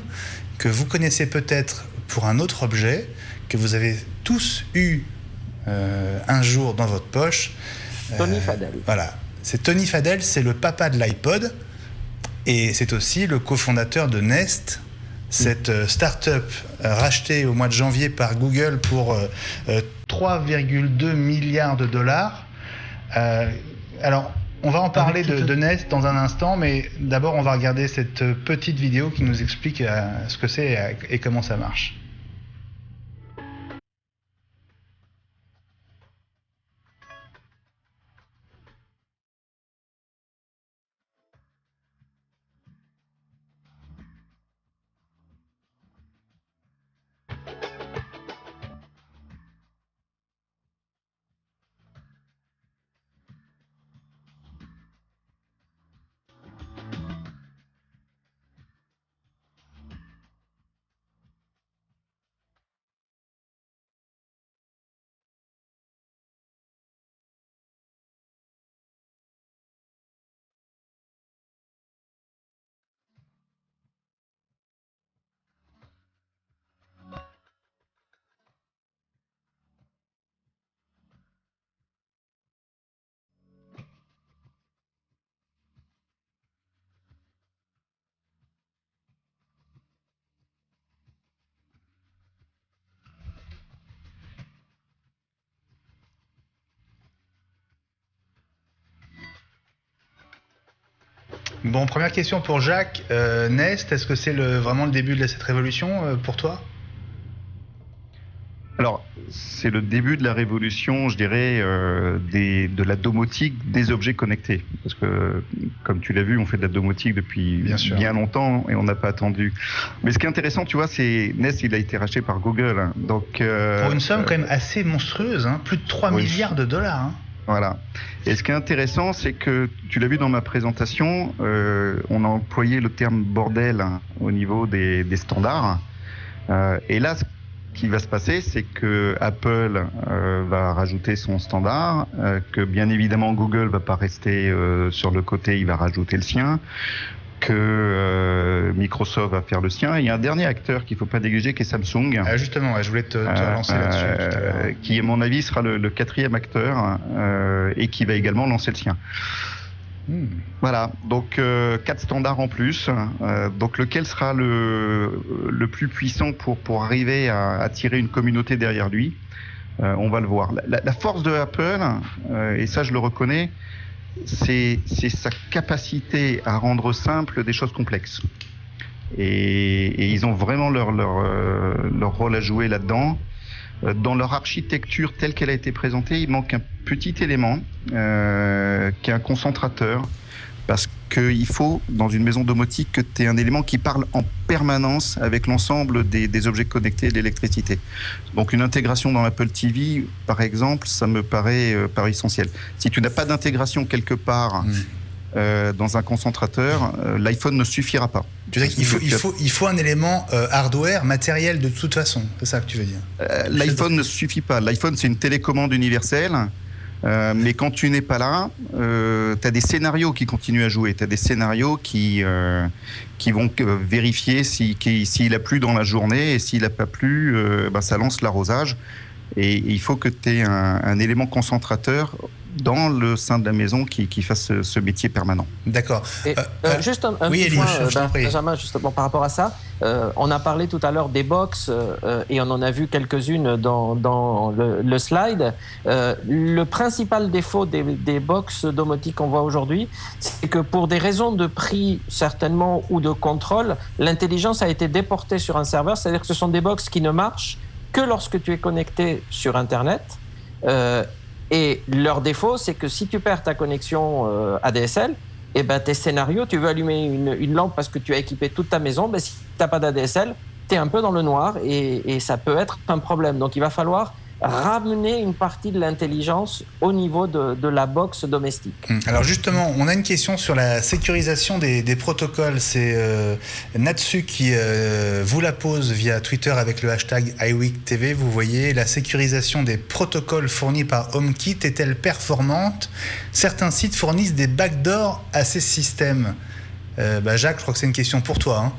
que vous connaissez peut-être pour un autre objet que vous avez tous eu un jour dans votre poche. Tony Fadell. Voilà. C'est Tony Fadell, c'est le papa de l'iPod et c'est aussi le cofondateur de Nest, cette start-up rachetée au mois de janvier par Google pour 3,2 milliards de dollars. Alors, on va en parler de Nest dans un instant, mais d'abord, on va regarder cette petite vidéo qui nous explique ce que c'est et comment ça marche. Bon, première question pour Jacques. Nest, est-ce que c'est vraiment le début de cette révolution pour toi? Alors, c'est le début de la révolution, je dirais, de la domotique des objets connectés. Parce que, comme tu l'as vu, on fait de la domotique depuis bien longtemps et on n'a pas attendu. Mais ce qui est intéressant, tu vois, c'est Nest, il a été racheté par Google. Hein. Donc, pour une somme quand même assez monstrueuse, hein, plus de 3 milliards de dollars. Hein. Voilà. Et ce qui est intéressant, c'est que, tu l'as vu dans ma présentation, on a employé le terme bordel au niveau des standards. Et là, qui va se passer, c'est que Apple va rajouter son standard, que bien évidemment Google va pas rester sur le côté, il va rajouter le sien, que Microsoft va faire le sien. Il y a un dernier acteur qu'il faut pas négliger, qui est Samsung. Justement, je voulais te lancer là-dessus tout à l'heure. Qui, à mon avis, sera le quatrième acteur et qui va également lancer le sien. Voilà, donc 4 standards en plus. Donc lequel sera le plus puissant pour arriver à attirer une communauté derrière lui, on va le voir. La force de Apple, et ça je le reconnais, c'est sa capacité à rendre simple des choses complexes. Et ils ont vraiment leur rôle à jouer là-dedans. Dans leur architecture telle qu'elle a été présentée, il manque un petit élément qui est un concentrateur, parce qu'il faut, dans une maison domotique, que tu aies un élément qui parle en permanence avec l'ensemble des objets connectés et de l'électricité. Donc une intégration dans l'Apple TV, par exemple, ça me paraît essentiel. Si tu n'as pas d'intégration quelque part dans un concentrateur, l'iPhone ne suffira pas. Tu veux dire qu'il faut un élément hardware, matériel de toute façon, c'est ça que tu veux dire? L'iPhone ne suffit pas. L'iPhone, c'est une télécommande universelle, mais quand tu n'es pas là, tu as des scénarios qui continuent à jouer. Tu as des scénarios qui vont vérifier s'il a plu dans la journée, et s'il n'a pas plu, ça lance l'arrosage. Et il faut que tu aies un élément concentrateur dans le sein de la maison qui fasse ce métier permanent. D'accord. Juste un oui, petit point, prie. Benjamin, justement par rapport à ça. On a parlé tout à l'heure des box et on en a vu quelques-unes dans le slide. Le principal défaut des box domotiques qu'on voit aujourd'hui, c'est que pour des raisons de prix certainement ou de contrôle, l'intelligence a été déportée sur un serveur. C'est-à-dire que ce sont des box qui ne marchent que lorsque tu es connecté sur Internet. Et leur défaut, c'est que si tu perds ta connexion ADSL, tes scénarios, tu veux allumer une lampe parce que tu as équipé toute ta maison, si tu n'as pas d'ADSL, tu es un peu dans le noir et ça peut être un problème. Donc il va falloir ramener une partie de l'intelligence au niveau de la box domestique. Alors justement, on a une question sur la sécurisation des protocoles. C'est Natsu qui vous la pose via Twitter avec le hashtag iWeekTV. Vous voyez, la sécurisation des protocoles fournis par HomeKit est-elle performante? Certains sites fournissent des backdoors à ces systèmes. Jacques, je crois que c'est une question pour toi. Hein.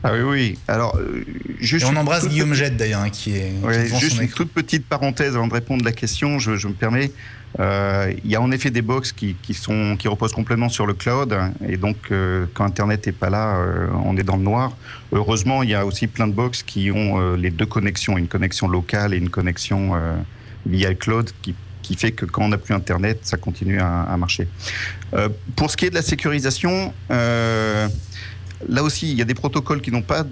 Ah oui. Alors, et on embrasse Guillaume Jette d'ailleurs, qui est devant juste son une écran. toute petite parenthèse avant de répondre à la question, je me permets. Il y a en effet des box qui reposent complètement sur le cloud, et donc quand Internet n'est pas là, on est dans le noir. Heureusement, il y a aussi plein de box qui ont les deux connexions, une connexion locale et une connexion via le cloud, qui fait que quand on n'a plus Internet, ça continue à marcher. Pour ce qui est de la sécurisation, là aussi, il y a des protocoles qui n'ont pas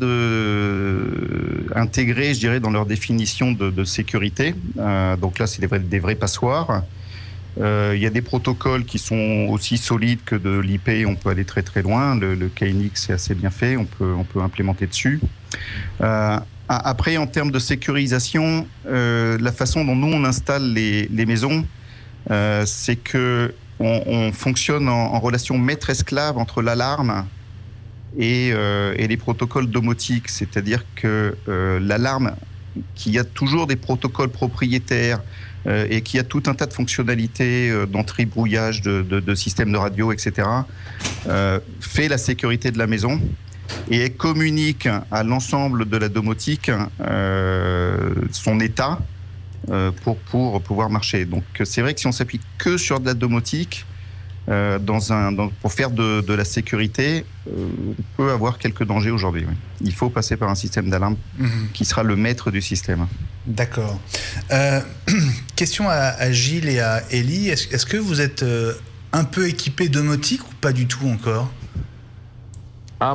intégré, je dirais, dans leur définition de sécurité. Donc là, c'est des vrais passoires. Il y a des protocoles qui sont aussi solides que de l'IP. On peut aller très très loin. Le KNX est assez bien fait. On peut implémenter dessus. Après, en termes de sécurisation, la façon dont nous on installe les maisons, c'est que on fonctionne en relation maître-esclave entre l'alarme et les protocoles domotiques, c'est-à-dire que l'alarme, qui a toujours des protocoles propriétaires et qui a tout un tas de fonctionnalités d'anti-brouillage, de systèmes de radio, etc., fait la sécurité de la maison et elle communique à l'ensemble de la domotique son état pour pouvoir marcher. Donc c'est vrai que si on s'appuie que sur de la domotique, pour faire de la sécurité, on peut avoir quelques dangers aujourd'hui. Oui. Il faut passer par un système d'alarme qui sera le maître du système. D'accord. Question à Gilles et à Élie. Est-ce que vous êtes un peu équipé domotique ou pas du tout encore?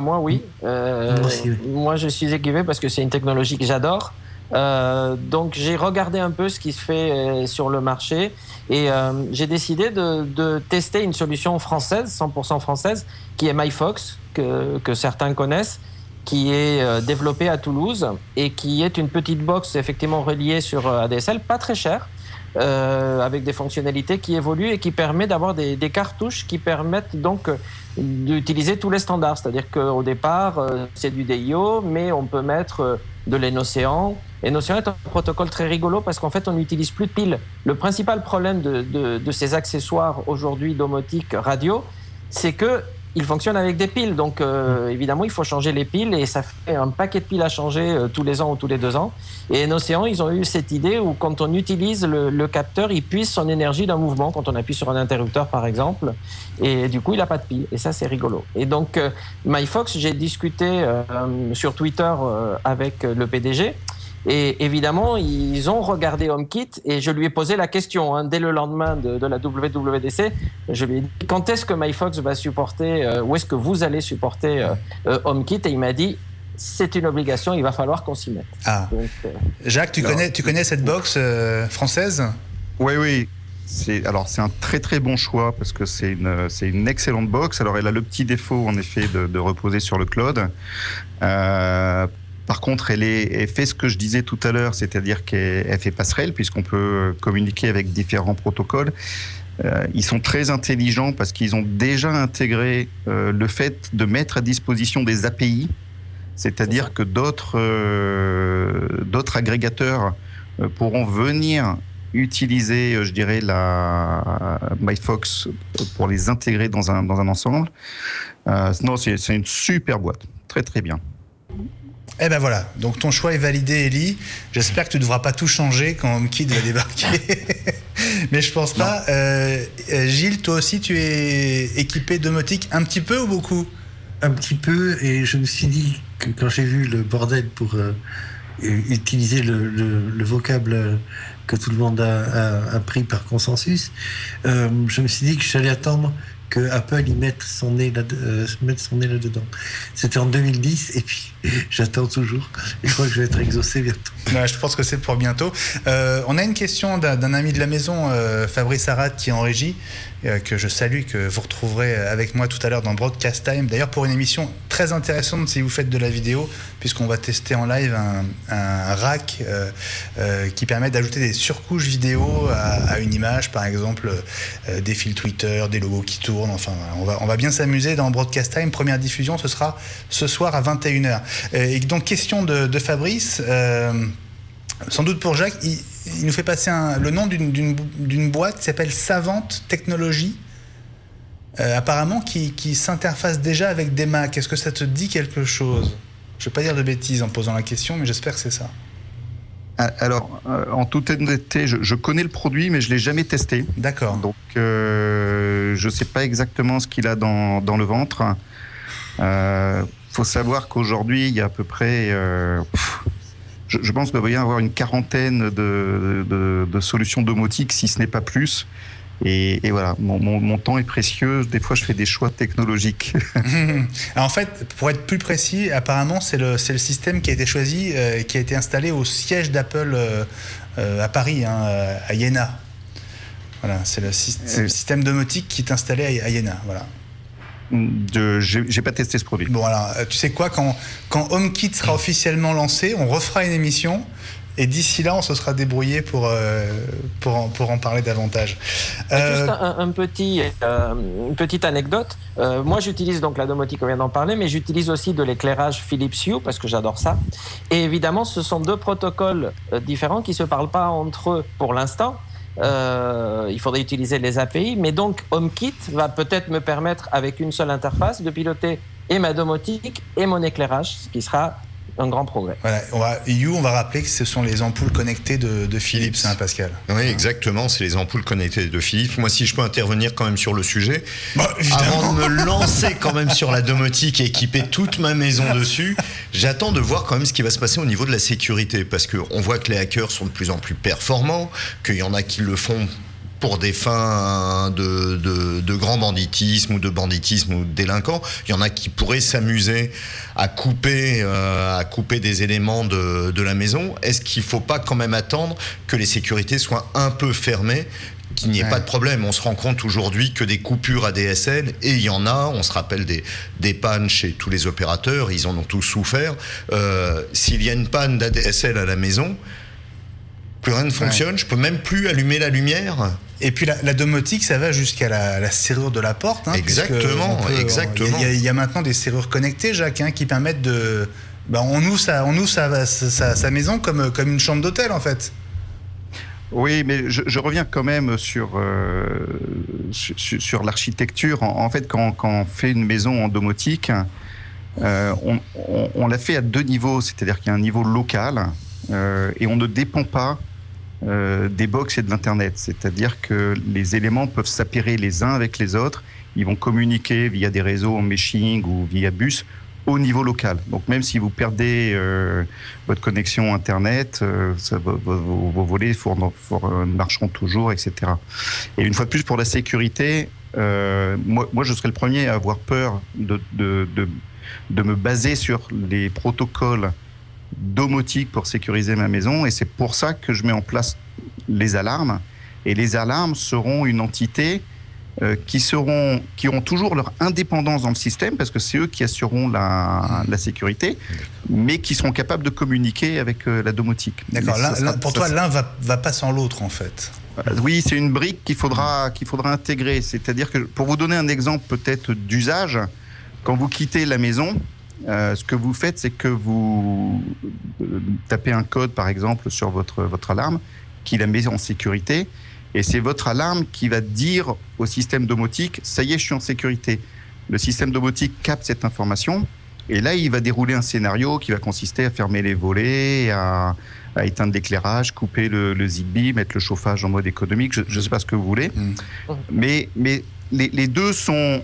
Moi, oui. Moi, je suis équipé parce que c'est une technologie que j'adore. Donc j'ai regardé un peu ce qui se fait sur le marché et j'ai décidé de tester une solution française, 100% française, qui est MyFox, que certains connaissent, qui est développée à Toulouse et qui est une petite box effectivement reliée sur ADSL, pas très chère, avec des fonctionnalités qui évoluent et qui permet d'avoir des cartouches qui permettent donc d'utiliser tous les standards. C'est-à-dire qu'au départ, c'est du DIO, mais on peut mettre de l'Enocean. L'Enocean est un protocole très rigolo parce qu'en fait, on n'utilise plus de piles. Le principal problème de ces accessoires aujourd'hui domotiques radio, c'est que il fonctionne avec des piles, donc évidemment il faut changer les piles et ça fait un paquet de piles à changer tous les ans ou tous les 2 ans. Et Enocean, ils ont eu cette idée où quand on utilise le capteur, il puise son énergie d'un mouvement, quand on appuie sur un interrupteur par exemple, et du coup il n'a pas de pile, et ça c'est rigolo. Et donc MyFox, j'ai discuté sur Twitter avec le PDG, et évidemment, ils ont regardé HomeKit et je lui ai posé la question dès le lendemain de la WWDC. Je lui ai dit quand est-ce que MyFox va supporter, où est-ce que vous allez supporter HomeKit, et il m'a dit c'est une obligation, il va falloir qu'on s'y mette. Ah. Donc, Jacques, tu connais cette box française ? Oui. C'est un très très bon choix parce que c'est une excellente box. Alors elle a le petit défaut en effet de reposer sur le cloud. Par contre, elle fait ce que je disais tout à l'heure, c'est-à-dire qu'elle fait passerelle puisqu'on peut communiquer avec différents protocoles. Ils sont très intelligents parce qu'ils ont déjà intégré le fait de mettre à disposition des API, c'est-à-dire que d'autres agrégateurs pourront venir utiliser, je dirais, la MyFox pour les intégrer dans un ensemble. Non, c'est une super boîte, très très bien. Eh ben voilà, donc ton choix est validé, Elie. J'espère que tu ne devras pas tout changer quand HomeKit va débarquer. Mais je pense pas. Gilles, toi aussi, tu es équipé domotique un petit peu ou beaucoup ? Un petit peu, et je me suis dit que quand j'ai vu le bordel pour utiliser le vocable que tout le monde a pris par consensus, je me suis dit que j'allais attendre que Apple y mette son nez là-dedans. C'était en 2010 et puis j'attends toujours. Et je crois que je vais être exaucé bientôt. Ouais, je pense que c'est pour bientôt. On a une question d'un ami de la maison, Fabrice Arad, qui est en régie, que je salue, que vous retrouverez avec moi tout à l'heure dans Broadcast Time. D'ailleurs, pour une émission très intéressante si vous faites de la vidéo, puisqu'on va tester en live un rack qui permet d'ajouter des surcouches vidéo à une image, par exemple des fils Twitter, des logos qui tournent. Enfin, on va bien s'amuser dans Broadcast Time. Première diffusion, ce sera ce soir à 21h. Et donc, question de Fabrice, sans doute pour Jacques, il nous fait passer le nom d'une boîte qui s'appelle Savante Technologies, apparemment qui s'interface déjà avec des Mac. Est-ce que ça te dit quelque chose ? Je ne vais pas dire de bêtises en posant la question, mais j'espère que c'est ça. Alors, en toute honnêteté, je connais le produit, mais je ne l'ai jamais testé. D'accord. Donc, je ne sais pas exactement ce qu'il a dans le ventre. Faut savoir qu'aujourd'hui, il y a à peu près... je pense qu'il doit y avoir une quarantaine de solutions domotiques, si ce n'est pas plus. Et voilà, mon temps est précieux. Des fois, je fais des choix technologiques. Alors, en fait, pour être plus précis, apparemment, c'est le système qui a été choisi, qui a été installé au siège d'Apple à Paris, à Iéna. Voilà, c'est le système domotique qui est installé à Iéna. Voilà. J'ai pas testé ce produit. Bon, alors, tu sais quoi, quand HomeKit sera officiellement lancé, on refera une émission. Et d'ici là, on se sera débrouillé pour en parler davantage. Juste une petite anecdote. Moi, j'utilise donc la domotique, on vient d'en parler, mais j'utilise aussi de l'éclairage Philips Hue parce que j'adore ça. Et évidemment, ce sont 2 protocoles différents qui ne se parlent pas entre eux pour l'instant. Il faudrait utiliser les API, mais donc HomeKit va peut-être me permettre, avec une seule interface, de piloter et ma domotique et mon éclairage, ce qui sera un grand progrès. Voilà, on va rappeler que ce sont les ampoules connectées de Philips, Pascal. Oui, exactement, c'est les ampoules connectées de Philips. Moi, si je peux intervenir quand même sur le sujet, avant de me lancer quand même sur la domotique et équiper toute ma maison dessus, j'attends de voir quand même ce qui va se passer au niveau de la sécurité, parce qu'on voit que les hackers sont de plus en plus performants, qu'il y en a qui le font pour des fins de grand banditisme ou de banditisme ou de délinquants. Il y en a qui pourraient s'amuser à couper des éléments de la maison. Est-ce qu'il ne faut pas quand même attendre que les sécurités soient un peu fermées, qu'il n'y ait pas de problème? On se rend compte aujourd'hui que des coupures ADSL, et il y en a, on se rappelle des pannes chez tous les opérateurs, ils en ont tous souffert. S'il y a une panne d'ADSL à la maison, Plus rien ne fonctionne, je peux même plus allumer la lumière. Et puis la domotique, ça va jusqu'à la serrure de la porte. Exactement. Il y a maintenant des serrures connectées, Jacques, qui permettent de... on ouvre sa maison comme une chambre d'hôtel, en fait. Oui, mais je reviens quand même sur l'architecture. En fait, quand on fait une maison en domotique, on l'a fait à 2 niveaux. C'est-à-dire qu'il y a un niveau local et on ne dépend pas des box et de l'Internet. C'est-à-dire que les éléments peuvent s'appairer les uns avec les autres. Ils vont communiquer via des réseaux en meshing ou via bus au niveau local. Donc même si vous perdez votre connexion Internet, vos volets marcheront toujours, etc. Et une fois de plus, pour la sécurité, moi je serais le premier à avoir peur de me baser sur les protocoles domotique pour sécuriser ma maison, et c'est pour ça que je mets en place les alarmes. Et les alarmes seront une entité qui auront toujours leur indépendance dans le système, parce que c'est eux qui assureront la sécurité, mais qui seront capables de communiquer avec la domotique. D'accord. Pour toi, l'un va pas sans l'autre, en fait. Oui, c'est une brique qu'il faudra intégrer. C'est-à-dire que, pour vous donner un exemple peut-être d'usage, quand vous quittez la maison, ce que vous faites, c'est que vous tapez un code, par exemple, sur votre alarme, qui la met en sécurité, et c'est votre alarme qui va dire au système domotique « ça y est, je suis en sécurité ». Le système domotique capte cette information, et là, il va dérouler un scénario qui va consister à fermer les volets, à éteindre l'éclairage, couper le Zigbee, mettre le chauffage en mode économique, je ne sais pas ce que vous voulez. Mais les deux sont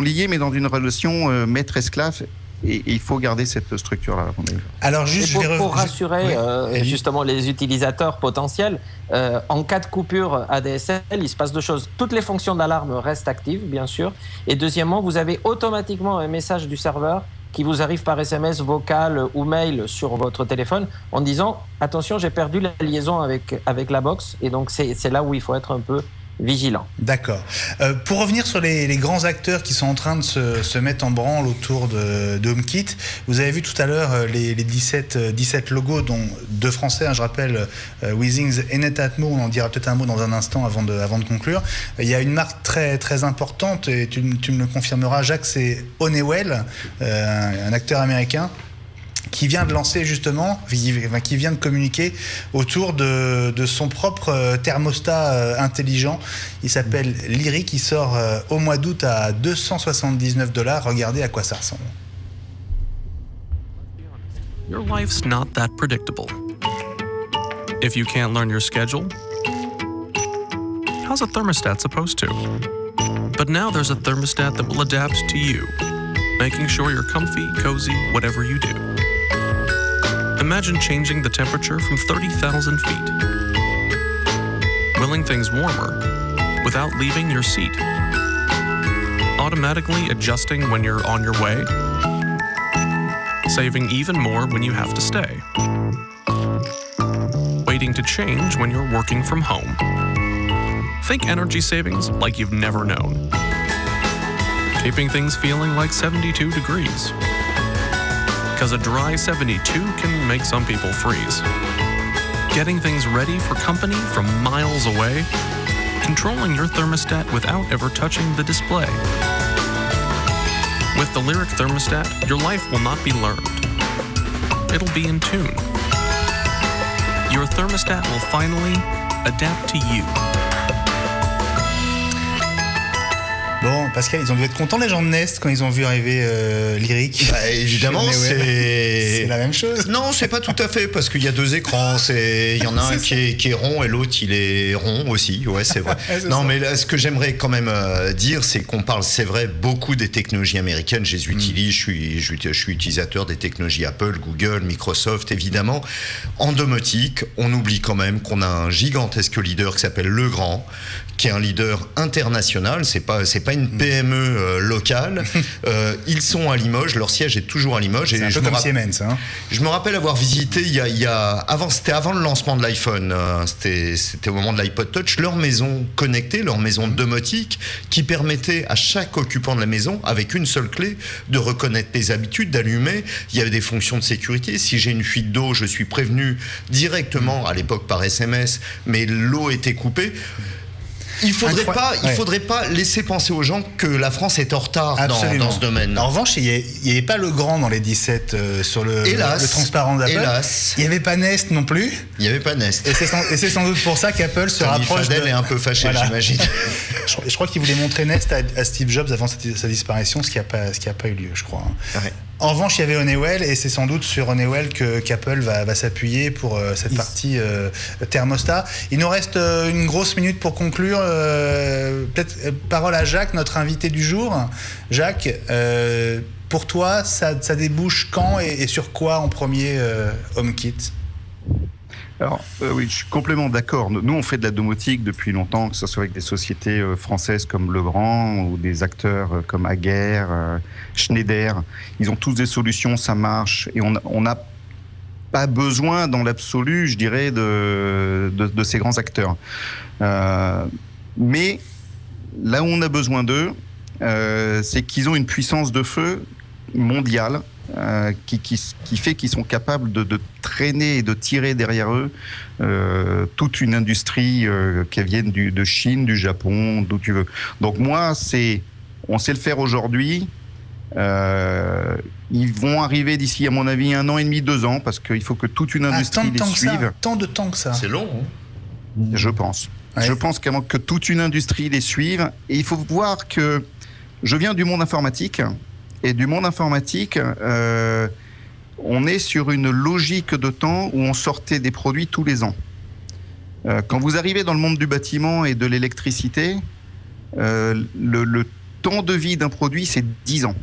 liés, mais dans une relation maître-esclave. Et il faut garder cette structure-là. Alors juste, pour rassurer justement les utilisateurs potentiels, en cas de coupure ADSL, il se passe 2 choses. Toutes les fonctions d'alarme restent actives, bien sûr. Et deuxièmement, vous avez automatiquement un message du serveur qui vous arrive par SMS, vocal ou mail sur votre téléphone en disant « Attention, j'ai perdu la liaison avec la box ». Et donc, c'est là où il faut être un peu vigilant. D'accord. Pour revenir sur les grands acteurs qui sont en train de se mettre en branle autour de HomeKit, vous avez vu tout à l'heure les 17 logos, dont 2 français, je rappelle, Withings et Netatmo. On en dira peut-être un mot dans un instant avant de conclure. Il y a une marque très, très importante, et tu me le confirmeras, Jacques, c'est Honeywell, un acteur américain, qui vient de lancer justement, qui vient de communiquer autour de son propre thermostat intelligent. Il s'appelle Lyric, il sort au mois d'août à $279. Regardez à quoi ça ressemble. Your life's not that predictable. If you can't learn your schedule, how's a thermostat supposed to? But now there's a thermostat that will adapt to you, making sure you're comfy, cozy, whatever you do. Imagine changing the temperature from 30,000 feet, willing things warmer without leaving your seat, automatically adjusting when you're on your way, saving even more when you have to stay, waiting to change when you're working from home. Think energy savings like you've never known, keeping things feeling like 72 degrees. Because a dry 72 can make some people freeze. Getting things ready for company from miles away, controlling your thermostat without ever touching the display. With the Lyric thermostat, your life will not be learned. It'll be in tune. Your thermostat will finally adapt to you. Bon, Pascal, ils ont dû être contents, les gens de Nest, quand ils ont vu arriver Lyric. Bah, évidemment, c'est la même chose. Non, c'est pas tout à fait, parce qu'il y a 2 écrans. Il y en a un qui est rond et l'autre, il est rond aussi. Ouais, c'est vrai. Non, mais là, ce que j'aimerais quand même dire, c'est qu'on parle, c'est vrai, beaucoup des technologies américaines. Je les utilise, je suis utilisateur des technologies Apple, Google, Microsoft, évidemment. En domotique, on oublie quand même qu'on a un gigantesque leader qui s'appelle Legrand, qui est un leader international. C'est pas une PME locale. Ils sont à Limoges, leur siège est toujours à Limoges. C'est un peu comme Siemens. Hein. Je me rappelle avoir visité c'était avant le lancement de l'iPhone, c'était au moment de l'iPod Touch, leur maison connectée, leur maison domotique, qui permettait à chaque occupant de la maison, avec une seule clé, de reconnaître les habitudes, d'allumer. Il y avait des fonctions de sécurité. Si j'ai une fuite d'eau, je suis prévenu directement, à l'époque par SMS, mais l'eau était coupée. Il faudrait pas laisser penser aux gens que la France est en retard dans ce domaine. En revanche, il n'y avait pas Legrand dans les 17 sur le transparent d'Apple. Hélas. Il n'y avait pas Nest non plus. Il n'y avait pas Nest. Et c'est sans doute pour ça qu'Apple se rapproche Fadel est un peu fâché, j'imagine. Je crois qu'il voulait montrer Nest à Steve Jobs avant sa disparition, ce qui n'a pas eu lieu, je crois. Ouais. En revanche, il y avait Honeywell, et c'est sans doute sur Honeywell qu'Apple va s'appuyer pour cette partie thermostat. Il nous reste une grosse minute pour conclure. Peut-être parole à Jacques, notre invité du jour. Jacques, pour toi, ça débouche quand et sur quoi en premier HomeKit ? Alors, oui, je suis complètement d'accord. Nous, on fait de la domotique depuis longtemps, que ce soit avec des sociétés françaises comme Legrand ou des acteurs comme Aguerre, Schneider. Ils ont tous des solutions, ça marche. Et on n'a pas besoin, dans l'absolu, je dirais, de ces grands acteurs. Mais là où on a besoin d'eux, c'est qu'ils ont une puissance de feu mondiale. Qui fait qu'ils sont capables de traîner et de tirer derrière eux toute une industrie qui vienne de Chine, du Japon, d'où tu veux. Donc moi, on sait le faire aujourd'hui. Ils vont arriver d'ici, à mon avis, 1 an et demi, 2 ans, parce qu'il faut que toute une industrie les suive. Tant de temps que ça. C'est long, hein ? Je pense. Ouais. Je pense qu'avant que toute une industrie les suive, et il faut voir que je viens du monde informatique. Et du monde informatique, on est sur une logique de temps où on sortait des produits tous les ans. Quand vous arrivez dans le monde du bâtiment et de l'électricité, le temps de vie d'un produit, c'est 10 ans.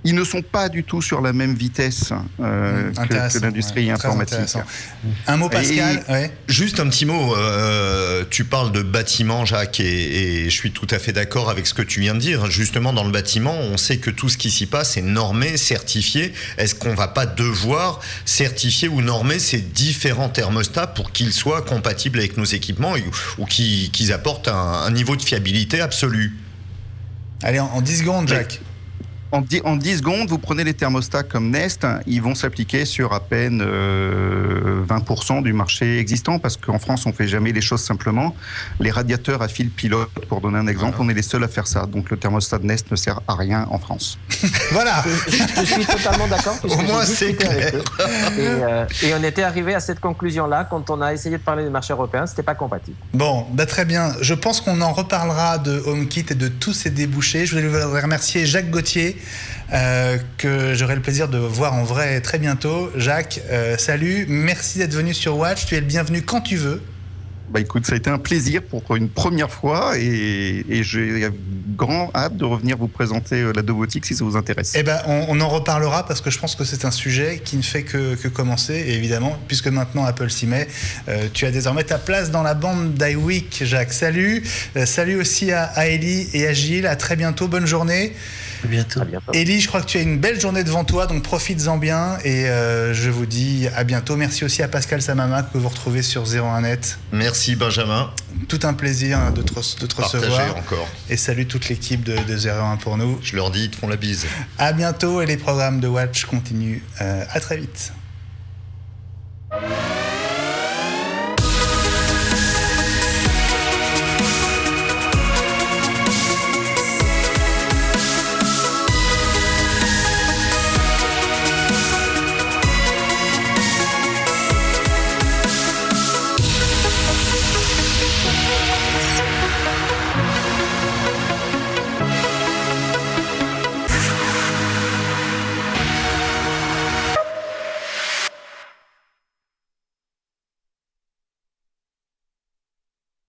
Ils ne sont pas du tout sur la même vitesse que l'industrie informatique. Un mot, Pascal. Juste un petit mot. Tu parles de bâtiment, Jacques, et je suis tout à fait d'accord avec ce que tu viens de dire. Justement, dans le bâtiment, on sait que tout ce qui s'y passe est normé, certifié. Est-ce qu'on ne va pas devoir certifier ou normer ces différents thermostats pour qu'ils soient compatibles avec nos équipements ou qu'ils apportent un niveau de fiabilité absolu ? Allez, en 10 secondes, Jacques. En 10 secondes, vous prenez les thermostats comme Nest, ils vont s'appliquer sur à peine 20% du marché existant, parce qu'en France, on ne fait jamais les choses simplement. Les radiateurs à fil pilote, pour donner un exemple, on est les seuls à faire ça. Donc le thermostat de Nest ne sert à rien en France. Voilà. Je suis totalement d'accord. Au moins, c'est clair. Et on était arrivé à cette conclusion-là quand on a essayé de parler des marchés européens, c'était pas compatible. Bon, très bien. Je pense qu'on en reparlera de HomeKit et de tous ses débouchés. Je voulais remercier Jacques Gauthier, que j'aurai le plaisir de voir en vrai très bientôt. Jacques, salut, merci d'être venu sur Watch, tu es le bienvenu quand tu veux. Bah écoute, ça a été un plaisir pour une première fois et j'ai grand hâte de revenir vous présenter la domotique si ça vous intéresse. Eh ben, on en reparlera parce que je pense que c'est un sujet qui ne fait que commencer. Et évidemment, puisque maintenant Apple s'y met, tu as désormais ta place dans la bande d'iWeek, Jacques. Salut, salut aussi à Ellie et à Gilles. À très bientôt, bonne journée. À bientôt. Ellie, je crois que tu as une belle journée devant toi, donc profites-en bien et je vous dis à bientôt. Merci aussi à Pascal Samama que vous retrouvez sur 01net. Merci Benjamin. Tout un plaisir de te recevoir. Encore. Et salut toute l'équipe de 01 pour nous. Je leur dis, ils te font la bise. À bientôt et les programmes de Watch continuent. À très vite.